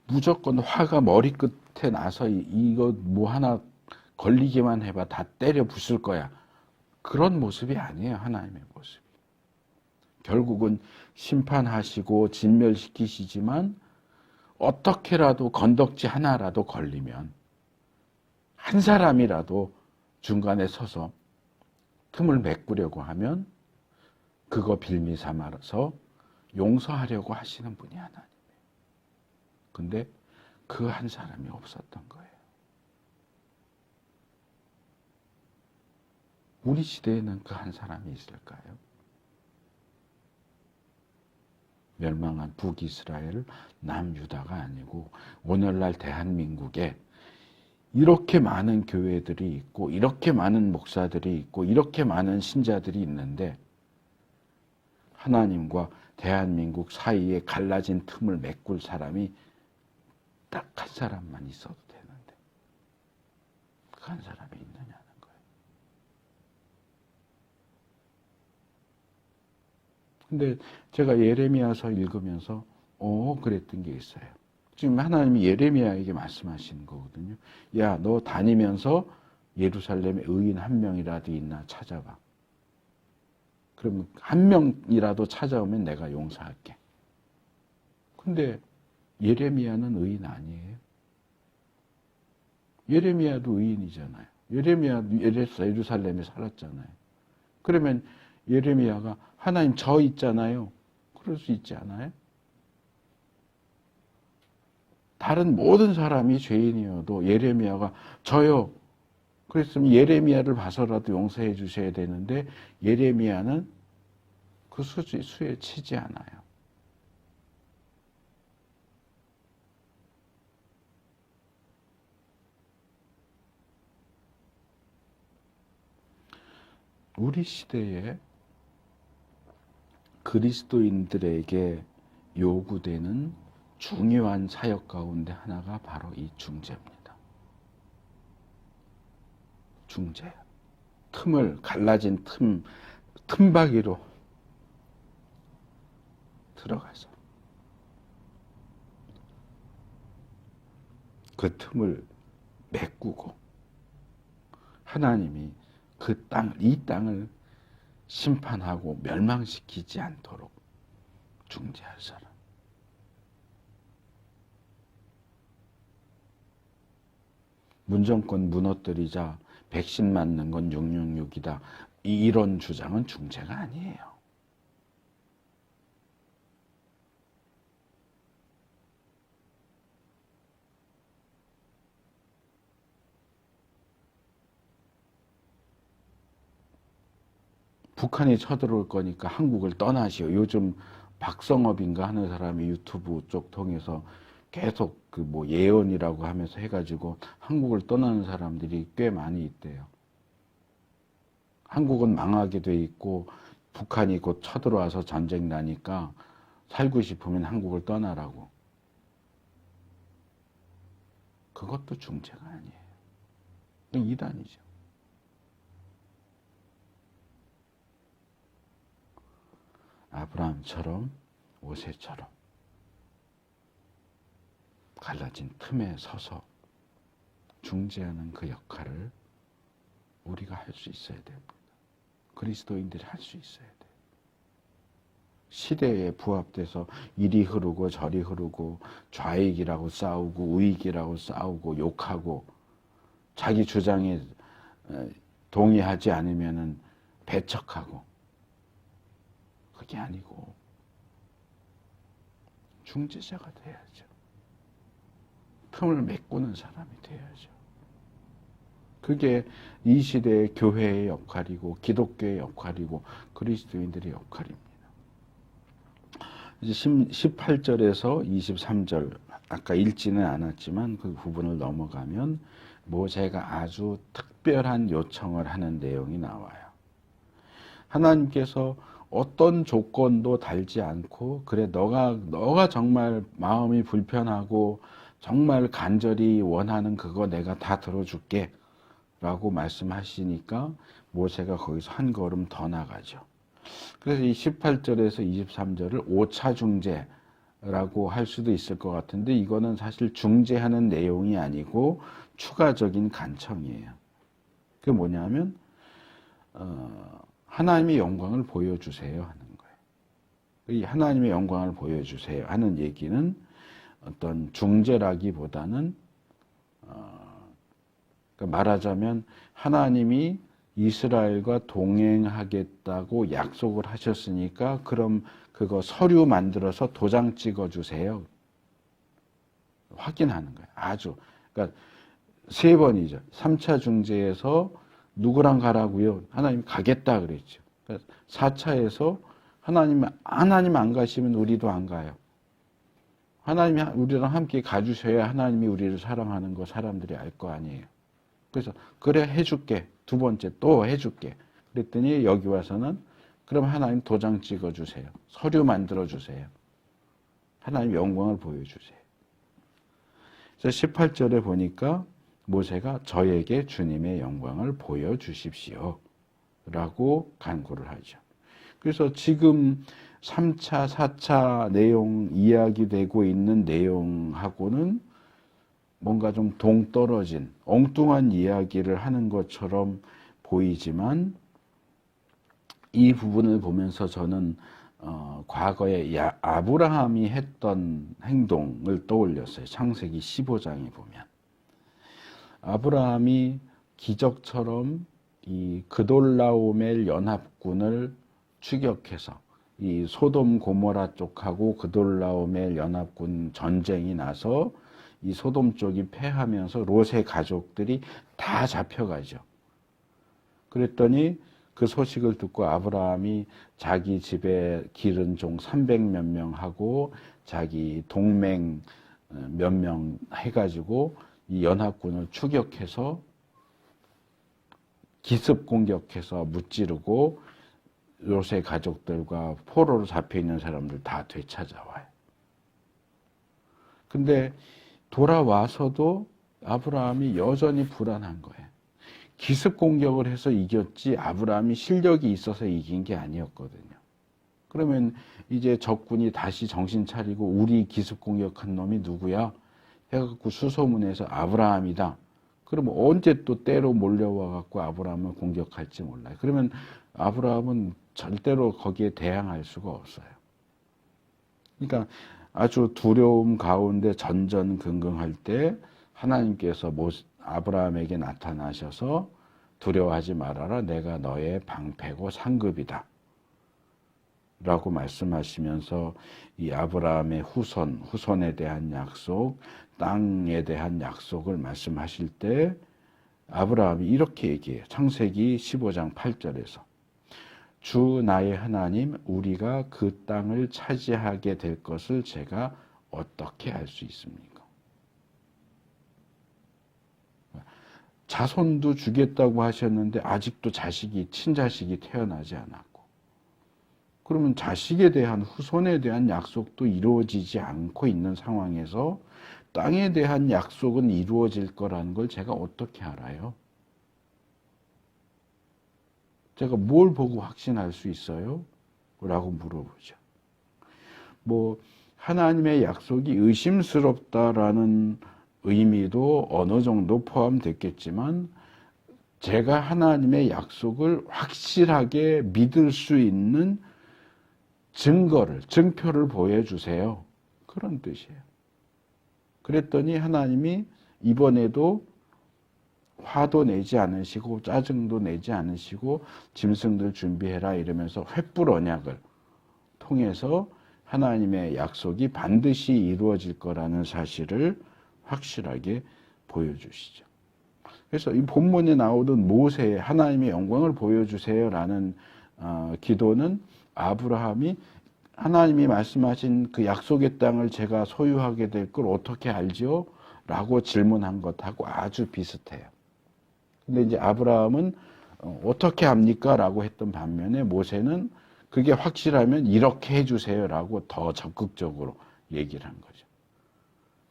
무조건 화가 머리끝에 나서 이거 뭐 하나 걸리기만 해봐 다 때려 부술 거야. 그런 모습이 아니에요. 하나님의 모습이. 결국은 심판하시고 진멸시키시지만 어떻게라도 건덕지 하나라도 걸리면 한 사람이라도 중간에 서서 틈을 메꾸려고 하면 그거 빌미 삼아서 용서하려고 하시는 분이 하나님이에요. 근데 그 한 사람이 없었던 거예요. 우리 시대에는 그 한 사람이 있을까요? 멸망한 북이스라엘, 남유다가 아니고 오늘날 대한민국에 이렇게 많은 교회들이 있고 이렇게 많은 목사들이 있고 이렇게 많은 신자들이 있는데 하나님과 대한민국 사이에 갈라진 틈을 메꿀 사람이 딱 한 사람만 있어도 되는데 그 한 사람이 있느냐는 거예요. 근데 제가 예레미야서 읽으면서 그랬던 게 있어요. 지금 하나님이 예레미야에게 말씀하시는 거거든요. 야, 너 다니면서 예루살렘에 의인 한 명이라도 있나 찾아봐. 그러면 한 명이라도 찾아오면 내가 용서할게. 근데 예레미야는 의인 아니에요. 예레미야도 의인이잖아요. 예레미야 예루살렘에 살았잖아요. 그러면 예레미야가 하나님 저 있잖아요. 그럴 수 있지 않아요? 다른 모든 사람이 죄인이어도 예레미야가 저요. 그랬으면 예레미야를 봐서라도 용서해 주셔야 되는데 예레미야는 그 수에 치지 않아요. 우리 시대에 그리스도인들에게 요구되는 중요한 사역 가운데 하나가 바로 이 중재입니다. 중재. 갈라진 틈바귀로 들어가서 그 틈을 메꾸고 하나님이 이 땅을 심판하고 멸망시키지 않도록 중재할 사람. 문정권 무너뜨리자 백신 맞는 건 666이다. 이런 주장은 중재가 아니에요. 북한이 쳐들어올 거니까 한국을 떠나시오. 요즘 박성업인가 하는 사람이 유튜브 쪽 통해서 계속 그 뭐 예언이라고 하면서 해가지고 한국을 떠나는 사람들이 꽤 많이 있대요. 한국은 망하게 돼 있고 북한이 곧 쳐들어와서 전쟁 나니까 살고 싶으면 한국을 떠나라고. 그것도 중재가 아니에요. 이단이죠. 아브라함처럼 모세처럼 갈라진 틈에 서서 중재하는 그 역할을 우리가 할 수 있어야 됩니다. 그리스도인들이 할 수 있어야 돼요. 시대에 부합돼서 이리 흐르고 저리 흐르고 좌익이라고 싸우고 우익이라고 싸우고 욕하고 자기 주장에 동의하지 않으면은 배척하고 그게 아니고 중재자가 돼야죠. 틈을 메꾸는 사람이 돼야죠. 그게 이 시대의 교회의 역할이고 기독교의 역할이고 그리스도인들의 역할입니다. 이제 18절에서 23절 아까 읽지는 않았지만 그 부분을 넘어가면 모세가 아주 특별한 요청을 하는 내용이 나와요. 하나님께서 어떤 조건도 달지 않고 그래 너가 정말 마음이 불편하고 정말 간절히 원하는 그거 내가 다 들어줄게 라고 말씀하시니까 모세가 거기서 한 걸음 더 나가죠. 그래서 이 18절에서 23절을 5차 중재라고 할 수도 있을 것 같은데 이거는 사실 중재하는 내용이 아니고 추가적인 간청이에요. 그게 뭐냐면 하나님의 영광을 보여주세요 하는 거예요. 이 하나님의 영광을 보여주세요 하는 얘기는 어떤 중재라기보다는 말하자면 하나님이 이스라엘과 동행하겠다고 약속을 하셨으니까 그럼 그거 서류 만들어서 도장 찍어주세요. 확인하는 거예요. 아주. 그러니까 3번이죠. 3차 중재에서 누구랑 가라고요? 하나님 가겠다 그랬죠. 그러니까 4차에서 하나님 안 가시면 우리도 안 가요. 하나님이 우리랑 함께 가주셔야 하나님이 우리를 사랑하는 거 사람들이 알 거 아니에요. 그래서 그래 해줄게. 2번째 또 해줄게. 그랬더니 여기 와서는 그럼 하나님 도장 찍어주세요. 서류 만들어주세요. 하나님 영광을 보여주세요. 그래서 18절에 보니까 모세가 저에게 주님의 영광을 보여주십시오 라고 간구를 하죠. 그래서 지금 3차, 4차 내용 이야기되고 있는 내용하고는 뭔가 좀 동떨어진 엉뚱한 이야기를 하는 것처럼 보이지만 이 부분을 보면서 저는 과거에 아브라함이 했던 행동을 떠올렸어요. 창세기 15장에 보면 아브라함이 기적처럼 이 그돌라오멜 연합군을 추격해서 이 소돔 고모라 쪽하고 그돌라오멜 연합군 전쟁이 나서 이 소돔 쪽이 패하면서 롯의 가족들이 다 잡혀가죠. 그랬더니 그 소식을 듣고 아브라함이 자기 집에 기른 종 300몇 명하고 자기 동맹 몇 명 해가지고 이 연합군을 추격해서 기습 공격해서 무찌르고 롯의 가족들과 포로로 잡혀있는 사람들 다 되찾아와요. 근데 돌아와서도 아브라함이 여전히 불안한 거예요. 기습 공격을 해서 이겼지 아브라함이 실력이 있어서 이긴 게 아니었거든요. 그러면 이제 적군이 다시 정신 차리고 우리 기습 공격한 놈이 누구야? 해갖고 수소문해서 아브라함이다. 그러면 언제 또 때로 몰려와갖고 아브라함을 공격할지 몰라요. 그러면 아브라함은 절대로 거기에 대항할 수가 없어요. 그러니까 아주 두려움 가운데 전전긍긍할 때 하나님께서 아브라함에게 나타나셔서 두려워하지 말아라. 내가 너의 방패고 상급이다. 라고 말씀하시면서 이 아브라함의 후손에 대한 약속, 땅에 대한 약속을 말씀하실 때 아브라함이 이렇게 얘기해요. 창세기 15장 8절에서 주 나의 하나님 우리가 그 땅을 차지하게 될 것을 제가 어떻게 알 수 있습니까? 자손도 주겠다고 하셨는데 아직도 친자식이 태어나지 않았고 그러면 자식에 대한 후손에 대한 약속도 이루어지지 않고 있는 상황에서 땅에 대한 약속은 이루어질 거라는 걸 제가 어떻게 알아요? 제가 뭘 보고 확신할 수 있어요? 라고 물어보죠. 하나님의 약속이 의심스럽다라는 의미도 어느 정도 포함됐겠지만 제가 하나님의 약속을 확실하게 믿을 수 있는 증표를 보여주세요. 그런 뜻이에요. 그랬더니 하나님이 이번에도 화도 내지 않으시고 짜증도 내지 않으시고 짐승들 준비해라 이러면서 횃불 언약을 통해서 하나님의 약속이 반드시 이루어질 거라는 사실을 확실하게 보여주시죠. 그래서 이 본문에 나오던 모세의 하나님의 영광을 보여주세요라는 기도는 아브라함이 하나님이 말씀하신 그 약속의 땅을 제가 소유하게 될 걸 어떻게 알지요? 라고 질문한 것하고 아주 비슷해요. 근데 이제 아브라함은 어떻게 합니까? 라고 했던 반면에 모세는 그게 확실하면 이렇게 해주세요 라고 더 적극적으로 얘기를 한 거죠.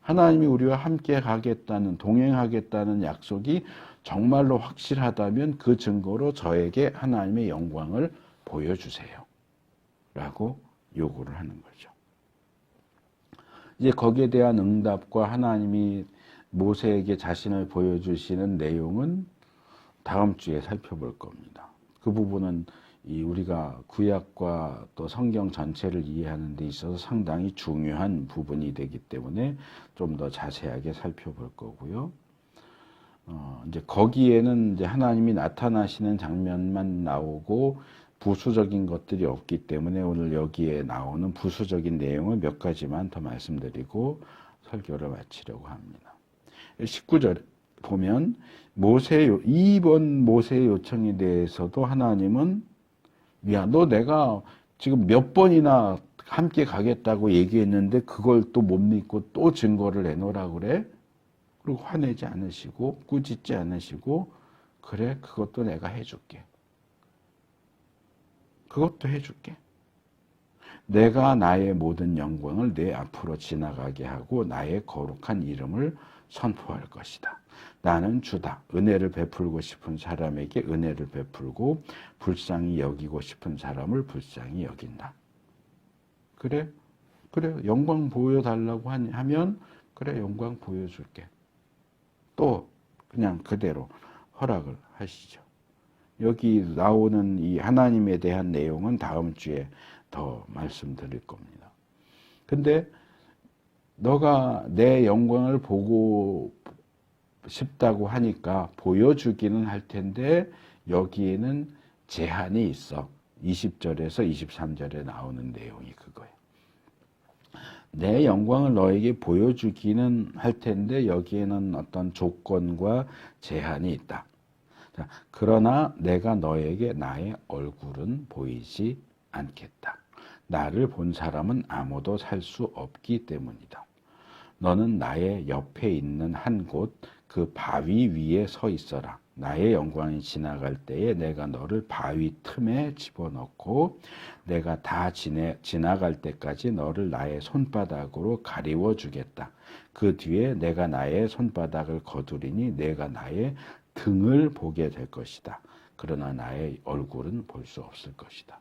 하나님이 우리와 함께 가겠다는, 동행하겠다는 약속이 정말로 확실하다면 그 증거로 저에게 하나님의 영광을 보여주세요 라고 요구를 하는 거죠. 이제 거기에 대한 응답과 하나님이 모세에게 자신을 보여주시는 내용은 다음 주에 살펴볼 겁니다. 그 부분은 우리가 구약과 또 성경 전체를 이해하는 데 있어서 상당히 중요한 부분이 되기 때문에 좀 더 자세하게 살펴볼 거고요. 이제 거기에는 이제 하나님이 나타나시는 장면만 나오고 부수적인 것들이 없기 때문에 오늘 여기에 나오는 부수적인 내용을 몇 가지만 더 말씀드리고 설교를 마치려고 합니다. 19절 보면 이번 모세의 요청에 대해서도 하나님은 너 내가 지금 몇 번이나 함께 가겠다고 얘기했는데 그걸 또 못 믿고 또 증거를 내놓으라고 그래? 그리고 화내지 않으시고 꾸짖지 않으시고 그래 그것도 내가 해줄게. 그것도 해줄게. 내가 나의 모든 영광을 내 앞으로 지나가게 하고 나의 거룩한 이름을 선포할 것이다. 나는 주다. 은혜를 베풀고 싶은 사람에게 은혜를 베풀고 불쌍히 여기고 싶은 사람을 불쌍히 여긴다. 그래? 그래, 영광 보여달라고 하면, 그래, 영광 보여줄게. 또, 그냥 그대로 허락을 하시죠. 여기 나오는 이 하나님에 대한 내용은 다음 주에 더 말씀드릴 겁니다. 근데, 너가 내 영광을 보고 싶다고 하니까 보여주기는 할 텐데, 여기에는 제한이 있어. 20절에서 23절에 나오는 내용이 그거예요. 내 영광을 너에게 보여주기는 할 텐데 여기에는 어떤 조건과 제한이 있다. 자, 그러나 내가 너에게 나의 얼굴은 보이지 않겠다. 나를 본 사람은 아무도 살 수 없기 때문이다. 너는 나의 옆에 있는 한 곳 그 바위 위에 서 있어라. 나의 영광이 지나갈 때에 내가 너를 바위 틈에 집어넣고 내가 다 지나갈 때까지 너를 나의 손바닥으로 가리워 주겠다. 그 뒤에 내가 나의 손바닥을 거두리니 내가 나의 등을 보게 될 것이다. 그러나 나의 얼굴은 볼 수 없을 것이다.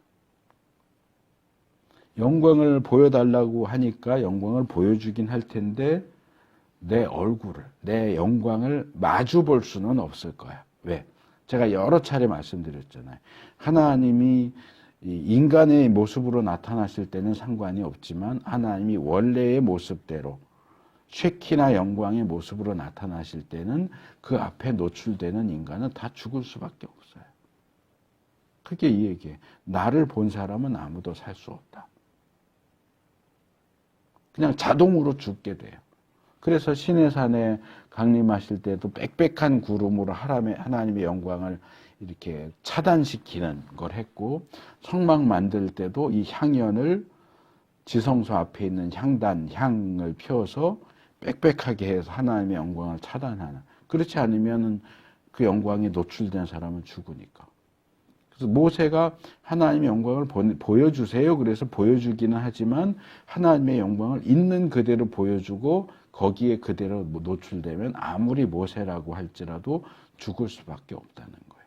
영광을 보여달라고 하니까 영광을 보여주긴 할 텐데 내 얼굴을, 내 영광을 마주 볼 수는 없을 거야. 왜? 제가 여러 차례 말씀드렸잖아요. 하나님이 인간의 모습으로 나타나실 때는 상관이 없지만 하나님이 원래의 모습대로 쉐키나 영광의 모습으로 나타나실 때는 그 앞에 노출되는 인간은 다 죽을 수밖에 없어요. 그게 이 얘기예요. 나를 본 사람은 아무도 살 수 없다. 그냥 자동으로 죽게 돼요. 그래서 시내산에 강림하실 때도 빽빽한 구름으로 하나님의 영광을 이렇게 차단시키는 걸 했고, 성막 만들 때도 이 향연을 지성소 앞에 있는 향을 피워서 빽빽하게 해서 하나님의 영광을 차단하는. 그렇지 않으면 그 영광에 노출된 사람은 죽으니까. 그래서 모세가 하나님의 영광을 보여주세요. 그래서 보여주기는 하지만 하나님의 영광을 있는 그대로 보여주고 거기에 그대로 노출되면 아무리 모세라고 할지라도 죽을 수밖에 없다는 거예요.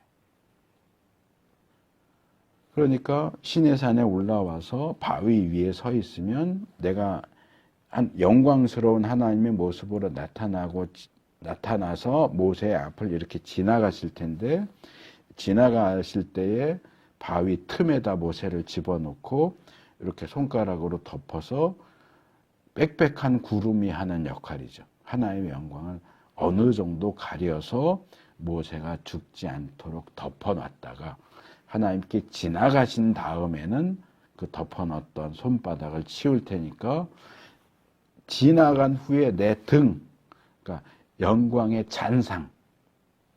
그러니까 시내산에 올라와서 바위 위에 서 있으면 내가 영광스러운 하나님의 모습으로 나타나서 모세의 앞을 이렇게 지나가실 텐데 지나가실 때에 바위 틈에다 모세를 집어넣고 이렇게 손가락으로 덮어서 빽빽한 구름이 하는 역할이죠. 하나님의 영광을 어느 정도 가려서 모세가 죽지 않도록 덮어놨다가 하나님께 지나가신 다음에는 그 덮어놨던 손바닥을 치울 테니까 지나간 후에 내 등, 그러니까 영광의 잔상,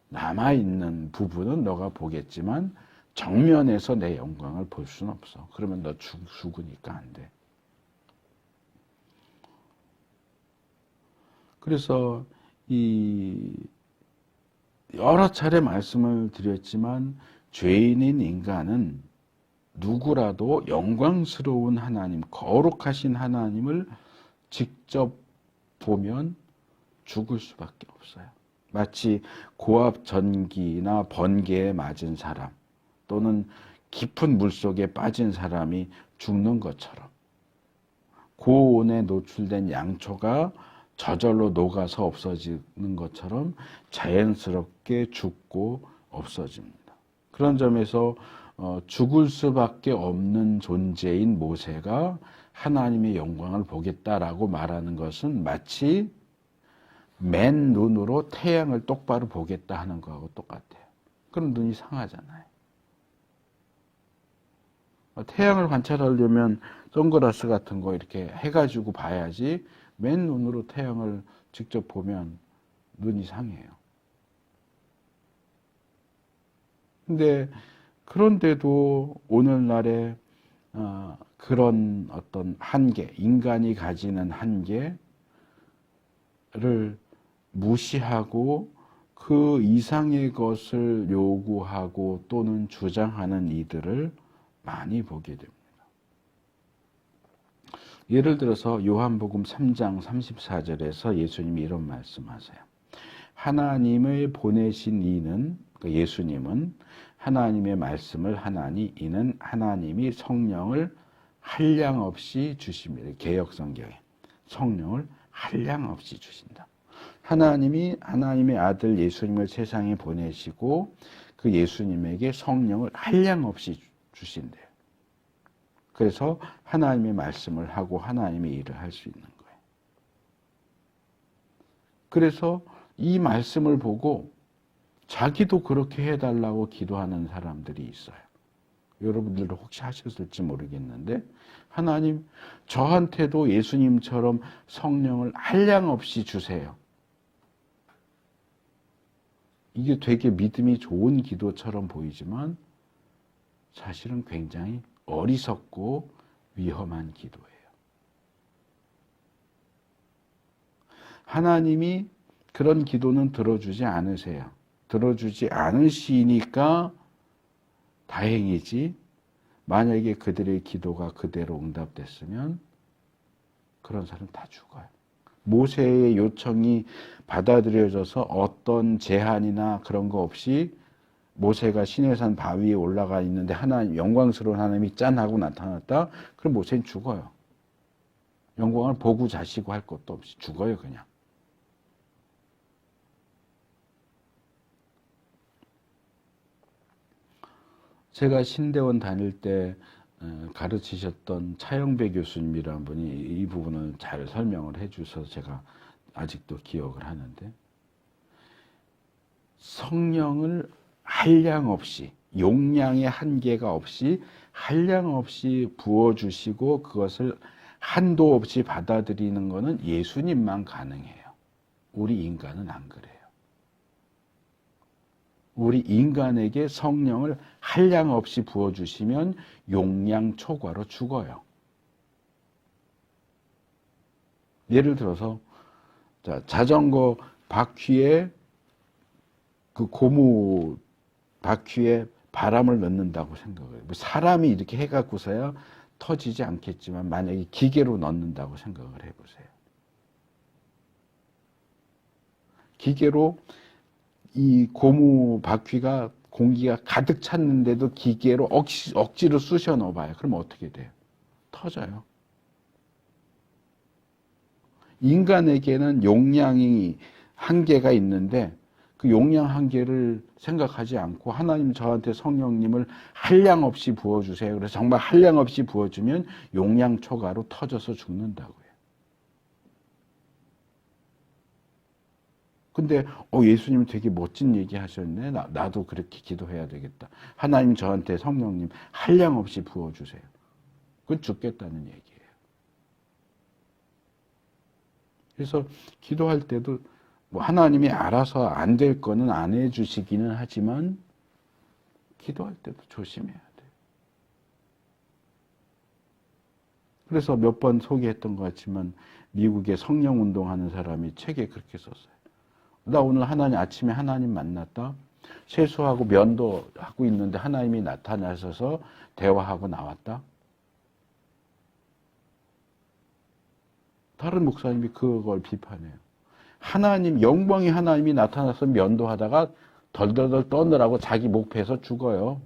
남아있는 부분은 너가 보겠지만 정면에서 내 영광을 볼 수는 없어. 그러면 너 죽으니까 안 돼. 그래서 여러 차례 말씀을 드렸지만 죄인인 인간은 누구라도 영광스러운 하나님, 거룩하신 하나님을 직접 보면 죽을 수밖에 없어요. 마치 고압 전기나 번개에 맞은 사람 또는 깊은 물속에 빠진 사람이 죽는 것처럼 고온에 노출된 양초가 저절로 녹아서 없어지는 것처럼 자연스럽게 죽고 없어집니다. 그런 점에서 죽을 수밖에 없는 존재인 모세가 하나님의 영광을 보겠다라고 말하는 것은 마치 맨 눈으로 태양을 똑바로 보겠다 하는 거하고 똑같아요. 그럼 눈이 상하잖아요. 태양을 관찰하려면 선글라스 같은 거 이렇게 해가지고 봐야지 맨 눈으로 태양을 직접 보면 눈이 상해요. 근데 그런데도 오늘날에 그런 어떤 한계, 인간이 가지는 한계를 무시하고 그 이상의 것을 요구하고 또는 주장하는 이들을 많이 보게 됩니다. 예를 들어서 요한복음 3장 34절에서 예수님이 이런 말씀하세요. 하나님을 보내신 이는, 그러니까 예수님은 하나님의 말씀을 하나니 이는 하나님이 성령을 한량 없이 주십니다. 개역성경에 성령을 한량 없이 주신다. 하나님이 하나님의 아들 예수님을 세상에 보내시고 그 예수님에게 성령을 한량 없이 주신대요. 그래서 하나님의 말씀을 하고 하나님의 일을 할 수 있는 거예요. 그래서 이 말씀을 보고 자기도 그렇게 해달라고 기도하는 사람들이 있어요. 여러분들도 혹시 하셨을지 모르겠는데, 하나님 저한테도 예수님처럼 성령을 한량 없이 주세요. 이게 되게 믿음이 좋은 기도처럼 보이지만 사실은 굉장히 어리석고 위험한 기도예요. 하나님이 그런 기도는 들어주지 않으세요. 들어주지 않으시니까 다행이지, 만약에 그들의 기도가 그대로 응답됐으면 그런 사람 다 죽어요. 모세의 요청이 받아들여져서 어떤 제한이나 그런 거 없이 모세가 시내산 바위에 올라가 있는데 하나님, 영광스러운 하나님이 짠 하고 나타났다? 그럼 모세는 죽어요. 영광을 보고 자시고 할 것도 없이 죽어요, 그냥. 제가 신대원 다닐 때 가르치셨던 차영배 교수님이라는 분이 이 부분을 잘 설명을 해주셔서 제가 아직도 기억을 하는데, 성령을 한량 없이, 용량의 한계가 없이 한량 없이 부어주시고 그것을 한도 없이 받아들이는 것은 예수님만 가능해요. 우리 인간은 안 그래요. 우리 인간에게 성령을 한량 없이 부어주시면 용량 초과로 죽어요. 예를 들어서 자전거 바퀴에 그 고무 바퀴에 바람을 넣는다고 생각해요. 사람이 이렇게 해갖고서야 터지지 않겠지만 만약에 기계로 넣는다고 생각을 해보세요. 기계로 이 고무 바퀴가 공기가 가득 찼는데도 기계로 억지로 쑤셔 넣어봐요. 그럼 어떻게 돼요? 터져요. 인간에게는 용량이 한계가 있는데 그 용량 한계를 생각하지 않고 하나님 저한테 성령님을 한량 없이 부어주세요. 그래서 정말 한량 없이 부어주면 용량 초과로 터져서 죽는다고요. 근데 예수님 되게 멋진 얘기 하셨네. 나도 그렇게 기도해야 되겠다. 하나님 저한테 성령님 한량 없이 부어주세요. 그건 죽겠다는 얘기예요. 그래서 기도할 때도 뭐 하나님이 알아서 안 될 거는 안 해주시기는 하지만 기도할 때도 조심해야 돼요. 그래서 몇 번 소개했던 것 같지만 미국에 성령 운동하는 사람이 책에 그렇게 썼어요. 나 오늘 아침에 하나님 만났다. 세수하고 면도하고 있는데 하나님이 나타나셔서 대화하고 나왔다. 다른 목사님이 그걸 비판해요. 영광의 하나님이 나타나서 면도하다가 덜덜덜 떠느라고 자기 목패에서 죽어요.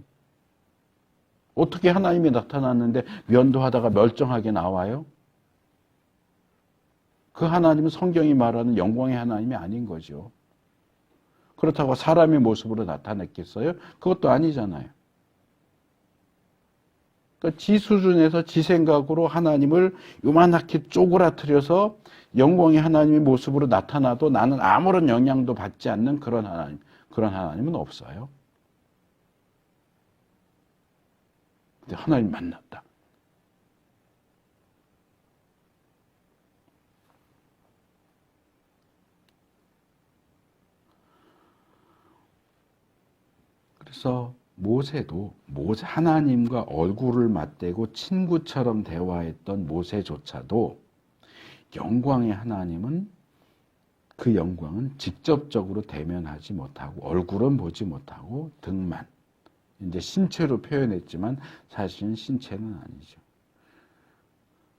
어떻게 하나님이 나타났는데 면도하다가 멀쩡하게 나와요? 그 하나님은 성경이 말하는 영광의 하나님이 아닌 거죠. 그렇다고 사람의 모습으로 나타냈겠어요? 그것도 아니잖아요. 그러니까 지 수준에서 지 생각으로 하나님을 요만하게 쪼그라뜨려서 영광의 하나님의 모습으로 나타나도 나는 아무런 영향도 받지 않는 그런 하나님은 없어요. 근데 하나님 만났다. 그래서 하나님과 얼굴을 맞대고 친구처럼 대화했던 모세조차도 영광의 하나님은 그 영광은 직접적으로 대면하지 못하고 얼굴은 보지 못하고 등만 이제 신체로 표현했지만 사실은 신체는 아니죠.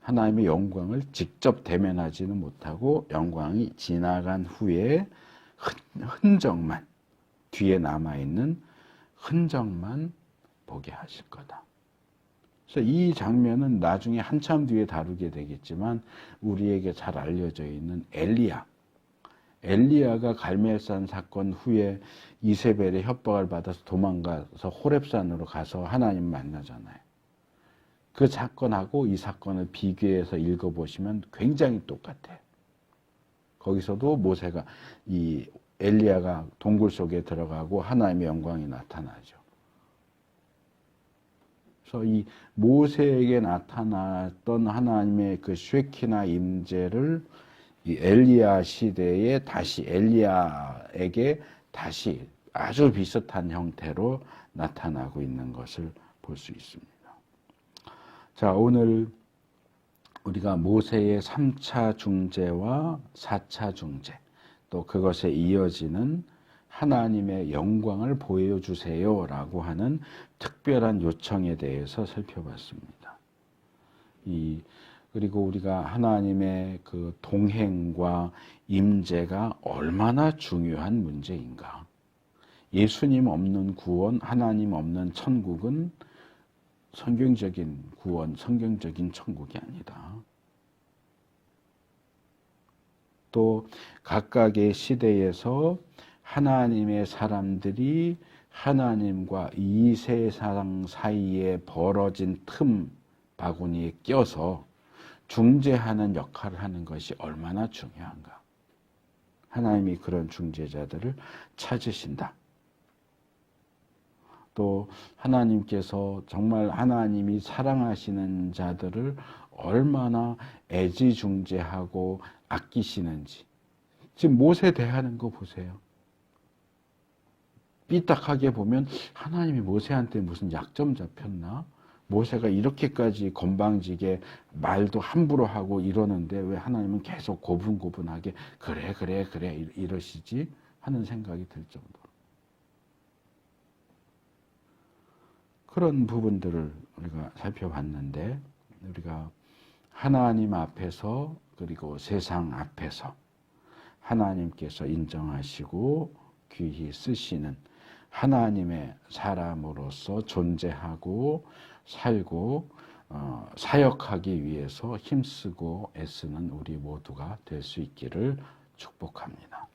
하나님의 영광을 직접 대면하지는 못하고 영광이 지나간 후에 흔적만, 뒤에 남아있는 흔적만 보게 하실 거다. 그래서 이 장면은 나중에 한참 뒤에 다루게 되겠지만 우리에게 잘 알려져 있는 엘리야가 갈멜산 사건 후에 이세벨의 협박을 받아서 도망가서 호렙산으로 가서 하나님 만나잖아요. 그 사건하고 이 사건을 비교해서 읽어보시면 굉장히 똑같아요. 거기서도 모세가 이 엘리야가 동굴 속에 들어가고 하나님의 영광이 나타나죠. 그래서 이 모세에게 나타났던 하나님의 그 쉐키나 임재를 이 엘리야 시대에 다시 엘리야에게 다시 아주 비슷한 형태로 나타나고 있는 것을 볼 수 있습니다. 자, 오늘 우리가 모세의 3차 중재와 4차 중재, 또 그것에 이어지는 하나님의 영광을 보여주세요 라고 하는 특별한 요청에 대해서 살펴봤습니다. 그리고 우리가 하나님의 그 동행과 임재가 얼마나 중요한 문제인가. 예수님 없는 구원, 하나님 없는 천국은 성경적인 구원, 성경적인 천국이 아니다. 또 각각의 시대에서 하나님의 사람들이 하나님과 이 세상 사이에 벌어진 틈 바구니에 껴서 중재하는 역할을 하는 것이 얼마나 중요한가. 하나님이 그런 중재자들을 찾으신다. 또 하나님께서 정말 하나님이 사랑하시는 자들을 얼마나 애지중재하고 아끼시는지. 지금 모세 대하는 거 보세요. 삐딱하게 보면 하나님이 모세한테 무슨 약점 잡혔나? 모세가 이렇게까지 건방지게 말도 함부로 하고 이러는데 왜 하나님은 계속 고분고분하게 그래 이러시지? 하는 생각이 들 정도로. 그런 부분들을 우리가 살펴봤는데 우리가 하나님 앞에서 그리고 세상 앞에서 하나님께서 인정하시고 귀히 쓰시는 하나님의 사람으로서 존재하고 살고 사역하기 위해서 힘쓰고 애쓰는 우리 모두가 될 수 있기를 축복합니다.